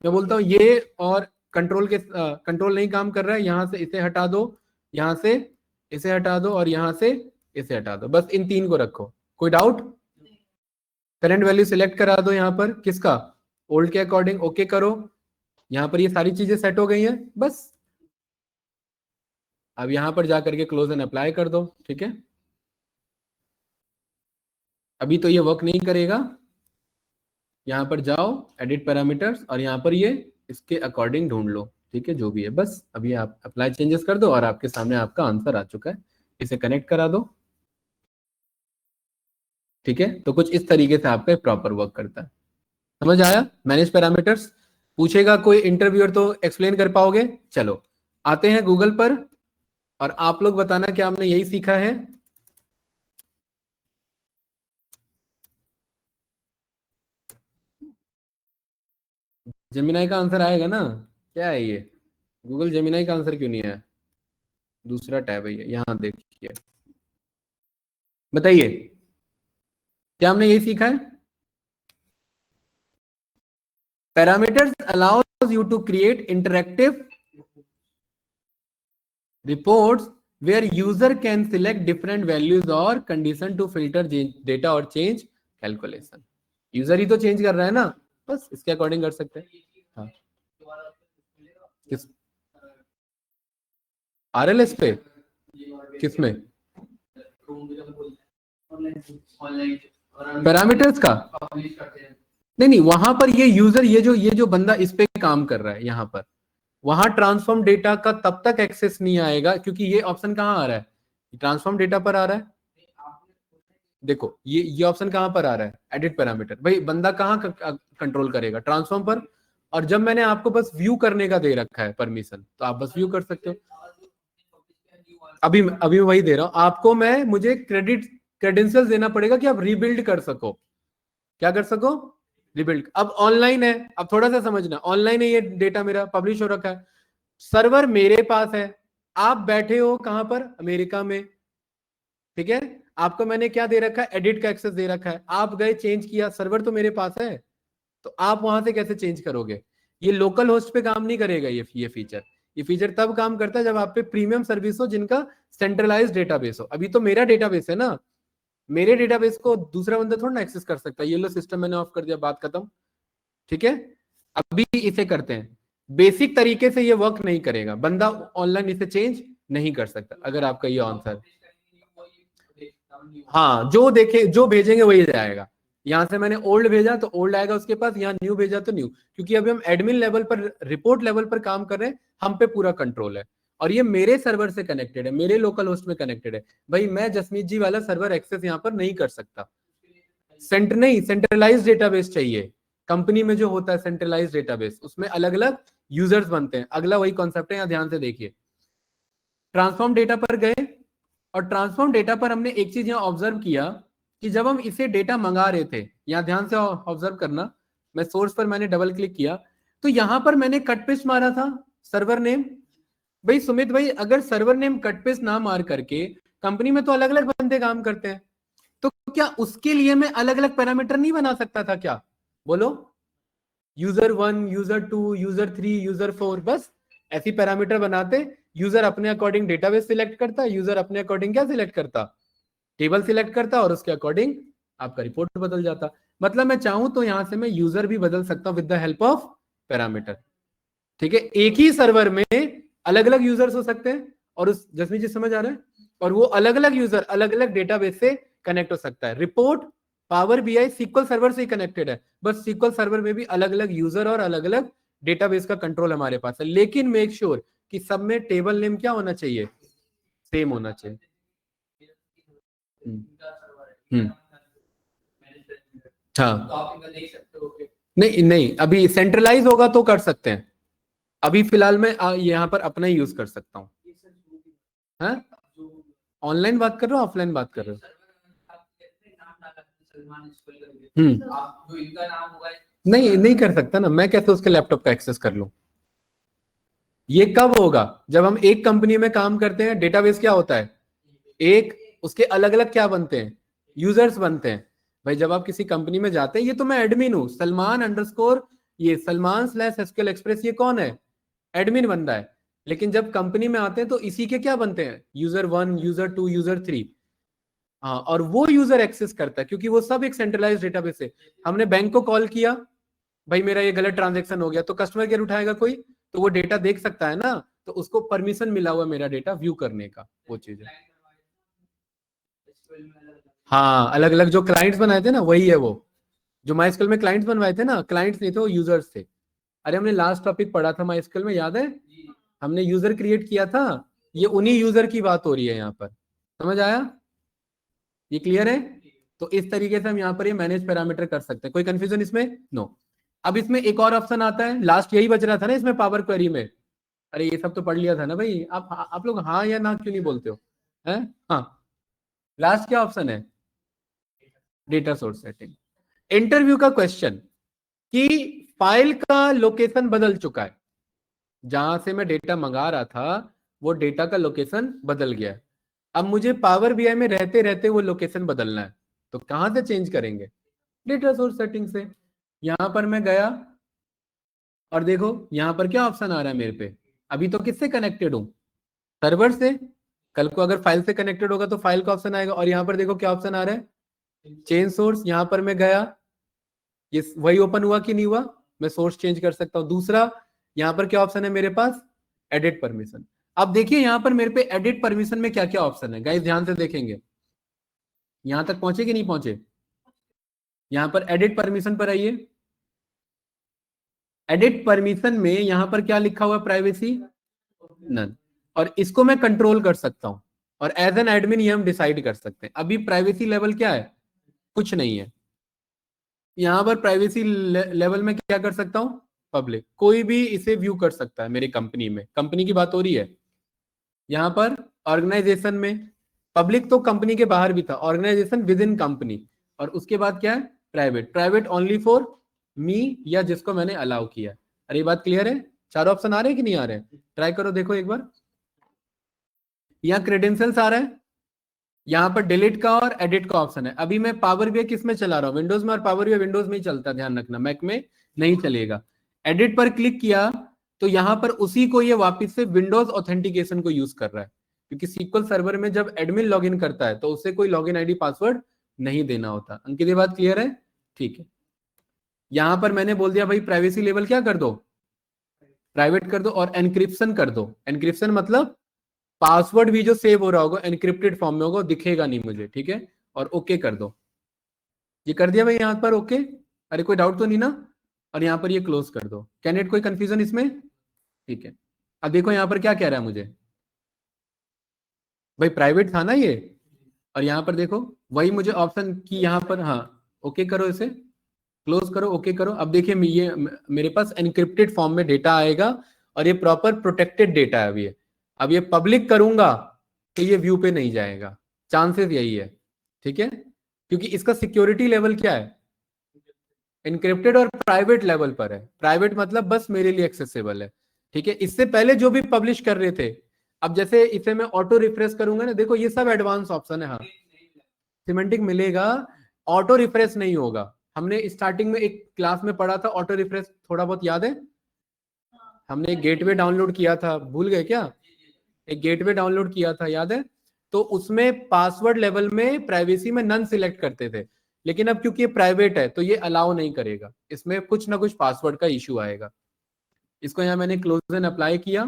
मैं बोलता हूँ ये, और कंट्रोल नहीं काम कर रहा है, यहाँ से इसे हटा दो, यहाँ से इसे हटा दो, और यहाँ से इसे हटा दो, बस इन तीन को रखो। कोई डाउट? करंट वैल्यू सिलेक्ट करा दो यहाँ पर, किसका, ओल्ड के अकॉर्डिंग, ओके करो, यहाँ पर ये सारी चीजें सेट हो गई हैं बस। अब यहाँ पर जाकर के क्लोज एंड अप्लाई कर दो, ठीक है। अभी तो ये वर्क नहीं करेगा, यहाँ पर जाओ एडिट पैरामीटर्स, और यहाँ पर ये इसके अकॉर्डिंग ढूंढ लो, ठीक है, जो भी है। बस अभी आप अप्लाई चेंजेस कर दो, और आपके सामने आपका आंसर आ चुका है। इसे कनेक्ट करा दो, ठीक है। तो कुछ इस तरीके से आपका प्रॉपर वर्क करता है। समझ आया? मैनेज पैरामीटर्स पूछेगा कोई इंटरव्यूअर तो एक्सप्लेन कर पाओगे। चलो आते हैं गूगल पर, और आप लोग बताना क्या हमने यही सीखा है। जेमिनाई का आंसर आएगा ना? क्या है ये, गूगल जेमिनाई का आंसर क्यों नहीं आया? दूसरा टैब है ये, यहाँ देखिए, बताइए क्या हमने यही सीखा है। Parameters allows you to create interactive reports where user can select different values or condition to filter data or change calculation। User ही तो चेंज कर रहा है ना, बस इसके अकॉर्डिंग कर सकते हैं। हाँ किस आरएलएस पे, किसमें, पैरामीटर्स का नहीं, वहां पर ये यूजर, ये जो बंदा इस पे काम कर रहा है यहाँ पर, वहां ट्रांसफॉर्म डेटा का तब तक एक्सेस नहीं आएगा, क्योंकि ये ऑप्शन कहाँ आ रहा है, ट्रांसफॉर्म डेटा पर आ रहा है। देखो ये ऑप्शन कहां पर आ रहा है, एडिट पैरामीटर। भाई बंदा कहां कंट्रोल करेगा, ट्रांसफॉर्म पर। और जब मैंने आपको बस व्यू करने का दे रखा है परमिशन, तो आप बस व्यू कर सकते हो। अभी मैं वही दे रहा हूं आपको, मैं मुझे क्रेडेंशियल्स देना पड़ेगा कि आप रीबिल्ड कर सको। क्या कर सको, रिबिल्ड। अब ऑनलाइन है, अब थोड़ा सा समझना, ऑनलाइन है ये डेटा मेरा पब्लिश हो रखा है, सर्वर मेरे पास है, आप बैठे हो कहां पर, अमेरिका में, ठीक है। आपको मैंने क्या दे रखा है, एडिट का एक्सेस दे रखा है, आप गए चेंज किया, सर्वर तो मेरे पास है, तो आप वहां से कैसे चेंज करोगे। ये लोकल होस्ट पे काम नहीं करेगा ये फीचर। ये फीचर तब काम करता है जब आप पे प्रीमियम सर्विस हो जिनका सेंट्रलाइज्ड डेटाबेस हो। अभी तो मेरा डेटाबेस है ना, मेरे डेटाबेस को दूसरा बंदा थोड़ा ना एक्सेस कर सकता है। ये लो सिस्टम मैंने ऑफ कर दिया, बात खत्म, ठीक है। अभी इसे करते हैं, बेसिक तरीके से ये वर्क नहीं करेगा, बंदा ऑनलाइन इसे चेंज नहीं कर सकता। अगर आपका ये आंसर, हाँ जो देखे जो भेजेंगे वही जाएगा। यहां से मैंने ओल्ड भेजा तो ओल्ड आएगा उसके पास, यहाँ न्यू भेजा तो न्यू, क्योंकि अभी हम एडमिन लेवल पर, रिपोर्ट लेवल पर काम कर रहे हैं, हम पे पूरा कंट्रोल है। और ये मेरे सर्वर से कनेक्टेड है, मेरे लोकल होस्ट में कनेक्टेड है। भाई मैं जसमीत जी वाला सर्वर एक्सेस यहाँ पर नहीं कर सकता। सेंट्रलाइज डेटाबेस चाहिए। कंपनी में जो होता है सेंट्रलाइज डेटाबेस, उसमें अलग अलग यूजर्स बनते हैं। अगला वही कॉन्सेप्ट है, यहाँ ध्यान से देखिए। ट्रांसफॉर्म डेटा पर गए, और ट्रांसफॉर्म डेटा पर हमने एक चीज यहाँ ऑब्जर्व किया कि जब हम इसे डेटा मंगा रहे थे, यहाँ ध्यान से ऑब्जर्व करना, मैं सोर्स पर मैंने डबल क्लिक किया, तो यहां पर मैंने कट पेस्ट मारा था सर्वर नेम। भाई सुमित भाई, अगर सर्वर नेम कट पेस्ट ना मार करके, कंपनी में तो अलग अलग बंदे काम करते हैं, तो क्या उसके लिए मैं अलग अलग पैरामीटर नहीं बना सकता था क्या, बोलो। यूजर 1, यूजर 2, यूजर 3, यूजर 4, बस ऐसी पैरामीटर बनाते। यूजर अपने अकॉर्डिंग डेटाबेस सिलेक्ट करता, यूजर अपने अकॉर्डिंग क्या सिलेक्ट करता, टेबल सिलेक्ट करता, और उसके अकॉर्डिंग आपका रिपोर्ट बदल जाता। मतलब मैं चाहूं तो यहां से मैं यूजर भी बदल सकता हूं with the help of parameter, ठीक है। एक ही सर्वर में अलग अलग यूजर्स हो सकते हैं, और उस, जसमीत जी समझ आ रहा है, और वो अलग अलग यूजर अलग अलग डेटाबेस से कनेक्ट हो सकता है। Report power BI SQL server से ही कनेक्टेड है, बस सीक्वल सर्वर में भी अलग अलग यूजर और अलग अलग डेटाबेस का कंट्रोल हमारे पास है। लेकिन मेक श्योर कि सब में टेबल नेम क्या होना चाहिए, सेम होना चाहिए। हाँ नहीं नहीं, अभी सेंट्रलाइज होगा तो कर सकते हैं। अभी फिलहाल मैं यहाँ पर अपना ही यूज कर सकता हूँ। ऑनलाइन बात कर रहे हो, ऑफलाइन बात कर रहे हो? नहीं नहीं कर सकता ना, मैं कैसे उसके लैपटॉप का एक्सेस कर लूं। ये कब होगा, जब हम एक कंपनी में काम करते हैं। डेटाबेस क्या होता है, एक, उसके अलग अलग क्या बनते हैं, यूजर्स बनते हैं। भाई जब आप किसी कंपनी में जाते हैं, ये तो मैं एडमिन हूं, सलमान अंडरस्कोर, ये सलमान स्लैश एसक्यूएल एक्सप्रेस, ये कौन है, एडमिन बंदा है। लेकिन जब कंपनी में आते हैं तो इसी के क्या बनते हैं, यूजर 1, यूजर 2, यूजर 3। हाँ, और वो यूजर एक्सेस करता है, क्योंकि वो सब एक सेंट्रलाइज डेटाबेस है। हमने बैंक को कॉल किया, भाई मेरा ये गलत ट्रांजेक्शन हो गया, तो कस्टमर केयर उठाएगा कोई, तो वो डेटा देख सकता है ना, तो उसको परमिशन मिला हुआ मेरा डेटा व्यू करने का, वो चीज है। हाँ, अलग अलग जो क्लाइंट्स बनाए थे ना, वही है वो। जो माइस्कल में क्लाइंट्स बनवाए थे ना, क्लाइंट्स नहीं थे, वो यूजर्स थे। अरे हमने लास्ट टॉपिक पढ़ा था माइस्कल में, याद है, हमने यूजर क्रिएट किया था। ये उन्हीं यूजर की बात हो रही है यहाँ पर, समझ आया, ये क्लियर है। तो इस तरीके से हम यहाँ पर ये मैनेज पैरामीटर कर सकते हैं। कोई कंफ्यूजन इसमें, नो। अब इसमें एक और ऑप्शन आता है, लास्ट यही बच रहा था ना इसमें पावर क्वेरी में। अरे ये सब तो पढ़ लिया था ना भाई, आप लोग हाँ या ना क्यों नहीं बोलते हो, हैं? हाँ, लास्ट क्या ऑप्शन है, डेटा सोर्स सेटिंग। इंटरव्यू का क्वेश्चन कि फाइल का लोकेशन बदल चुका है, जहां से मैं डेटा मंगा रहा था वो डेटा का लोकेशन बदल गया है। अब मुझे पावर बीआई में रहते रहते वो लोकेशन बदलना है, तो कहां से चेंज करेंगे, डेटा सोर्स सेटिंग से। यहां पर मैं गया, और देखो यहां पर क्या ऑप्शन आ रहा है मेरे पे, अभी तो किससे कनेक्टेड हूं, सर्वर से। कल को अगर फाइल से कनेक्टेड होगा तो फाइल का ऑप्शन आएगा। और यहाँ पर देखो क्या ऑप्शन आ रहा है, चेंज सोर्स। यहां पर मैं गया, ये वही ओपन हुआ कि नहीं हुआ, मैं सोर्स चेंज कर सकता हूं। दूसरा, यहां पर क्या ऑप्शन है मेरे पास, एडिट परमिशन। अब देखिए यहां पर मेरे पे एडिट परमिशन में क्या क्या ऑप्शन है, गाइस ध्यान से देखेंगे। यहां तक पहुंचे कि नहीं पहुंचे, यहां पर एडिट परमिशन पर आइए। एडिट परमिशन में यहां पर क्या लिखा हुआ है, प्राइवेसी नन, और इसको मैं कंट्रोल कर सकता हूं। और एज एन एडमिन ये हम डिसाइड कर सकते हैं। अभी प्राइवेसी लेवल क्या है, कुछ नहीं है। यहां पर प्राइवेसी लेवल में क्या कर सकता हूं, पब्लिक, कोई भी इसे व्यू कर सकता है मेरी कंपनी में, कंपनी की बात हो रही है। यहां पर ऑर्गेनाइजेशन में पब्लिक तो कंपनी के बाहर भी था, ऑर्गेनाइजेशन विद इन कंपनी, और उसके बाद क्या है private, private only for me या जिसको मैंने अलाउ किया। अरे ये बात क्लियर है, चारों ऑप्शन आ रहे हैं कि नहीं आ रहे हैं, ट्राई करो देखो एक बार। यहाँ क्रेडेंशियल्स आ रहा है, यहाँ पर डिलीट का और एडिट का ऑप्शन है। अभी मैं पावर बीआई किस में चला रहा हूँ, विंडोज में, और पावर बीआई विंडोज में ही चलता है, ध्यान रखना, मैक में नहीं चलेगा। एडिट पर क्लिक किया तो यहाँ पर उसी को ये वापस से विंडोज ऑथेंटिकेशन को यूज कर रहा है, क्योंकि सीक्वल सर्वर में जब एडमिन लॉगिन करता है तो उसे कोई लॉगिन आईडी पासवर्ड नहीं देना होता। अंकित ये बात क्लियर है, ठीक है। यहां पर मैंने बोल दिया भाई प्राइवेसी लेवल क्या कर दो, प्राइवेट कर दो, और एनक्रिप्शन कर दो। एनक्रिप्शन मतलब पासवर्ड भी जो सेव हो रहा होगा एनक्रिप्टेड फॉर्म में होगा, दिखेगा नहीं मुझे, ठीक है। और ओके कर दो, ये कर दिया भाई यहाँ पर ओके। अरे कोई डाउट तो नहीं ना, और यहाँ पर ये क्लोज कर दो। कैंडिडेट कोई कंफ्यूजन इसमें, ठीक है। अब देखो यहाँ पर क्या कह रहा है मुझे, भाई प्राइवेट था ना ये, और यहाँ पर देखो वही मुझे ऑप्शन की यहाँ पर, हाँ ओके करो, इसे क्लोज करो, ओके करो। अब देखिए ये मेरे पास एनक्रिप्टेड फॉर्म में डेटा आएगा, और ये प्रॉपर प्रोटेक्टेड डेटा है। अभी अब ये पब्लिक करूंगा तो ये व्यू पे नहीं जाएगा, चांसेस यही है, ठीक है, क्योंकि इसका सिक्योरिटी लेवल क्या है, एनक्रिप्टेड और प्राइवेट लेवल पर है। प्राइवेट मतलब बस मेरे लिए एक्सेसिबल है, ठीक है। इससे पहले जो भी पब्लिश कर रहे थे, अब जैसे इसे मैं ऑटो रिफ्रेश करूंगा ना, देखो ये सब एडवांस ऑप्शन है, हाँ सिमेंटिक मिलेगा, ऑटो रिफ्रेश नहीं होगा। हमने स्टार्टिंग में एक क्लास में पढ़ा था ऑटो रिफ्रेश, थोड़ा बहुत याद है, हमने एक गेटवे डाउनलोड किया था, भूल गए क्या, एक गेटवे डाउनलोड किया था, याद है। तो उसमें पासवर्ड लेवल में प्राइवेसी में नन सिलेक्ट करते थे, लेकिन अब क्योंकि ये प्राइवेट है तो ये अलाउ नहीं करेगा, इसमें कुछ ना कुछ पासवर्ड का इश्यू आएगा। इसको यहाँ मैंने क्लोज एंड अप्लाई किया।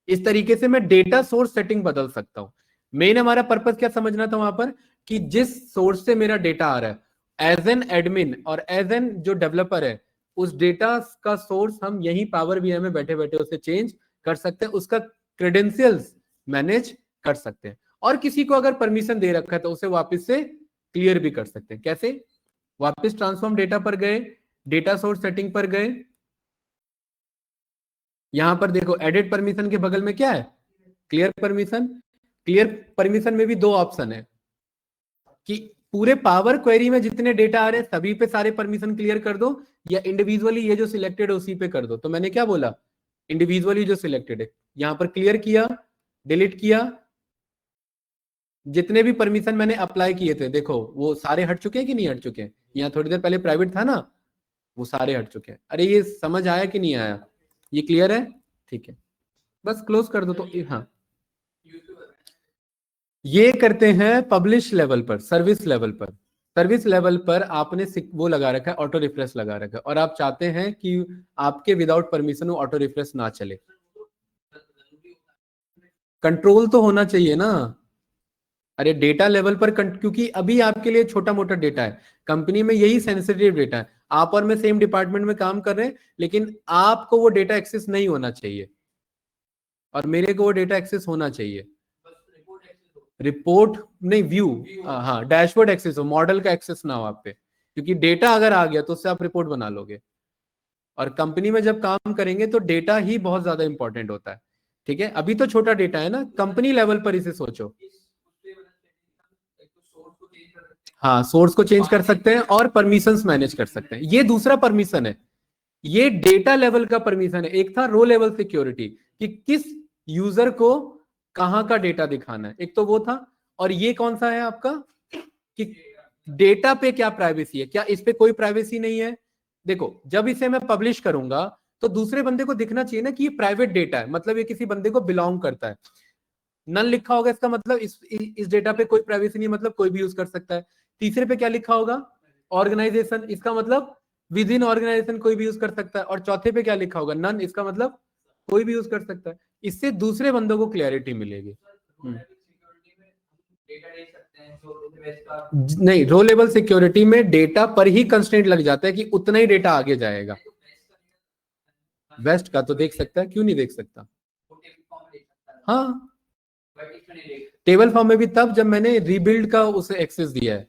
इस तरीके से मैं डेटा सोर्स सेटिंग बदल सकता हूं। मेन हमारा पर्पस क्या समझना था वहां पर, कि जिस सोर्स से मेरा डेटा आ रहा है एज एन एडमिन और एज एन जो डेवलपर है, उस डेटा का सोर्स हम यही पावर बीआई में बैठे बैठे उसे चेंज कर सकते हैं, उसका क्रेडेंशियल्स मैनेज कर सकते हैं, और किसी को अगर परमिशन दे रखा है तो उसे वापस से क्लियर भी कर सकते हैं। कैसे, वापस ट्रांसफॉर्म डेटा पर गए, डेटा सोर्स सेटिंग पर गए, यहां पर देखो एडिट परमिशन के बगल में क्या है, क्लियर परमिशन। क्लियर परमिशन में भी दो ऑप्शन है, कि पूरे पावर क्वेरी में जितने डेटा आ रहे हैं सभी पे सारे परमिशन क्लियर कर दो, या इंडिविजुअली ये जो सिलेक्टेड है उसी पे कर दो। तो मैंने क्या बोला, इंडिविजुअली जो सिलेक्टेड है, यहां पर क्लियर किया, डिलीट किया, जितने भी परमिशन मैंने अप्लाई किए थे देखो वो सारे हट चुके हैं कि नहीं हट चुके हैं। यहाँ थोड़ी देर पहले प्राइवेट था ना, वो सारे हट चुके हैं। अरे ये समझ आया कि नहीं आया, ये क्लियर है, ठीक है, बस क्लोज कर दो। तो हाँ ये करते हैं पब्लिश लेवल पर, सर्विस लेवल पर। सर्विस लेवल पर आपने वो लगा रखा है, ऑटो रिफ्रेश लगा रखा है, और आप चाहते हैं कि आपके विदाउट परमिशन वो ऑटो रिफ्रेश ना चले। कंट्रोल तो होना चाहिए ना, अरे डेटा लेवल पर क्योंकि अभी आपके लिए छोटा मोटा डेटा है, कंपनी में यही सेंसिटिव डेटा है, आप और मैं सेम डिपार्टमेंट में काम कर रहे हैं, लेकिन आपको वो डेटा एक्सेस नहीं होना चाहिए और मेरे को वो डेटा एक्सेस होना चाहिए। रिपोर्ट नहीं, व्यू, हाँ डैशबोर्ड एक्सेस हो, मॉडल का एक्सेस ना हो आप पे, क्योंकि डेटा अगर आ गया तो उससे आप रिपोर्ट बना लोगे, और कंपनी में जब काम करेंगे तो डेटा ही बहुत ज्यादा इंपॉर्टेंट होता है, ठीक है। अभी तो छोटा डेटा है ना, कंपनी लेवल पर इसे सोचो। हाँ सोर्स को चेंज कर सकते हैं और परमिशंस मैनेज कर सकते हैं, ये दूसरा परमिशन है, ये डेटा लेवल का परमिशन है। एक था रो लेवल सिक्योरिटी, कि किस यूजर को कहां का डेटा दिखाना है, एक तो वो था, और ये कौन सा है आपका, कि डेटा पे क्या प्राइवेसी है, क्या इस पे कोई प्राइवेसी नहीं है। देखो जब इसे मैं पब्लिश करूंगा तो दूसरे बंदे को दिखना चाहिए ना कि ये प्राइवेट डेटा है, मतलब ये किसी बंदे को बिलोंग करता है। नन लिखा होगा इसका मतलब इस डेटा पे कोई प्राइवेसी नहीं, मतलब कोई भी यूज कर सकता है। तीसरे पे क्या लिखा होगा, ऑर्गेनाइजेशन, इसका मतलब विद इन ऑर्गेनाइजेशन कोई भी यूज कर सकता है। और चौथे पे क्या लिखा होगा, नन, इसका मतलब कोई भी यूज कर सकता है। इससे दूसरे बंदों को क्लैरिटी मिलेगी। नहीं, रो लेवल सिक्योरिटी में डेटा पर ही कंस्ट्रेंट लग जाता है कि उतना ही डेटा आगे जाएगा। वेस्ट का तो देख सकता है, क्यों नहीं देख सकता, हाँ टेबल फॉर्म में भी तब जब मैंने रीबिल्ड का उसे एक्सेस दिया है,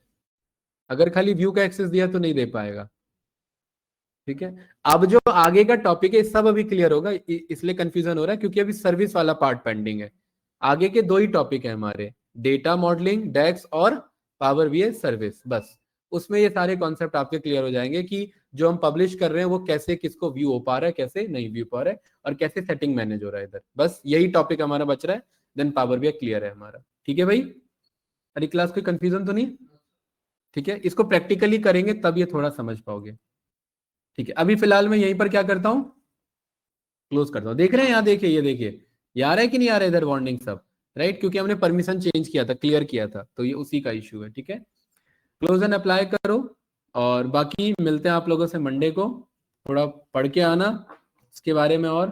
अगर खाली व्यू का एक्सेस दिया तो नहीं दे पाएगा। ठीक है, अब जो आगे का टॉपिक है सब अभी क्लियर होगा, इसलिए कंफ्यूजन हो रहा है क्योंकि अभी सर्विस वाला पार्ट पेंडिंग है। आगे के 2 ही टॉपिक है हमारे, डेटा मॉडलिंग डेक्स और पावर बीआई सर्विस, बस उसमें ये सारे कॉन्सेप्ट आपके क्लियर हो जाएंगे कि जो हम पब्लिश कर रहे हैं वो कैसे किसको व्यू हो पा रहा है, कैसे नहीं व्यू पा रहा है, और कैसे सेटिंग मैनेज हो रहा है इधर, बस यही टॉपिक हमारा बच रहा है। देन पावर बीआई क्लियर है हमारा। ठीक है भाई, अरे क्लास कोई कंफ्यूजन तो नहीं? ठीक है, इसको प्रैक्टिकली करेंगे तब ये थोड़ा समझ पाओगे। ठीक है, अभी फिलहाल मैं यहीं पर क्या करता हूं, क्लोज करता हूं। देख रहे हैं यहाँ, देखिए ये देखिए, ये आ रहा है कि नहीं आ रहा है इधर वार्निंग सब, राइट? क्योंकि हमने परमिशन चेंज किया था, क्लियर किया था, तो ये उसी का इशू है। ठीक है, क्लोज एंड अप्लाई करो, और बाकी मिलते हैं आप लोगों से मंडे को। थोड़ा पढ़ के आना इसके बारे में और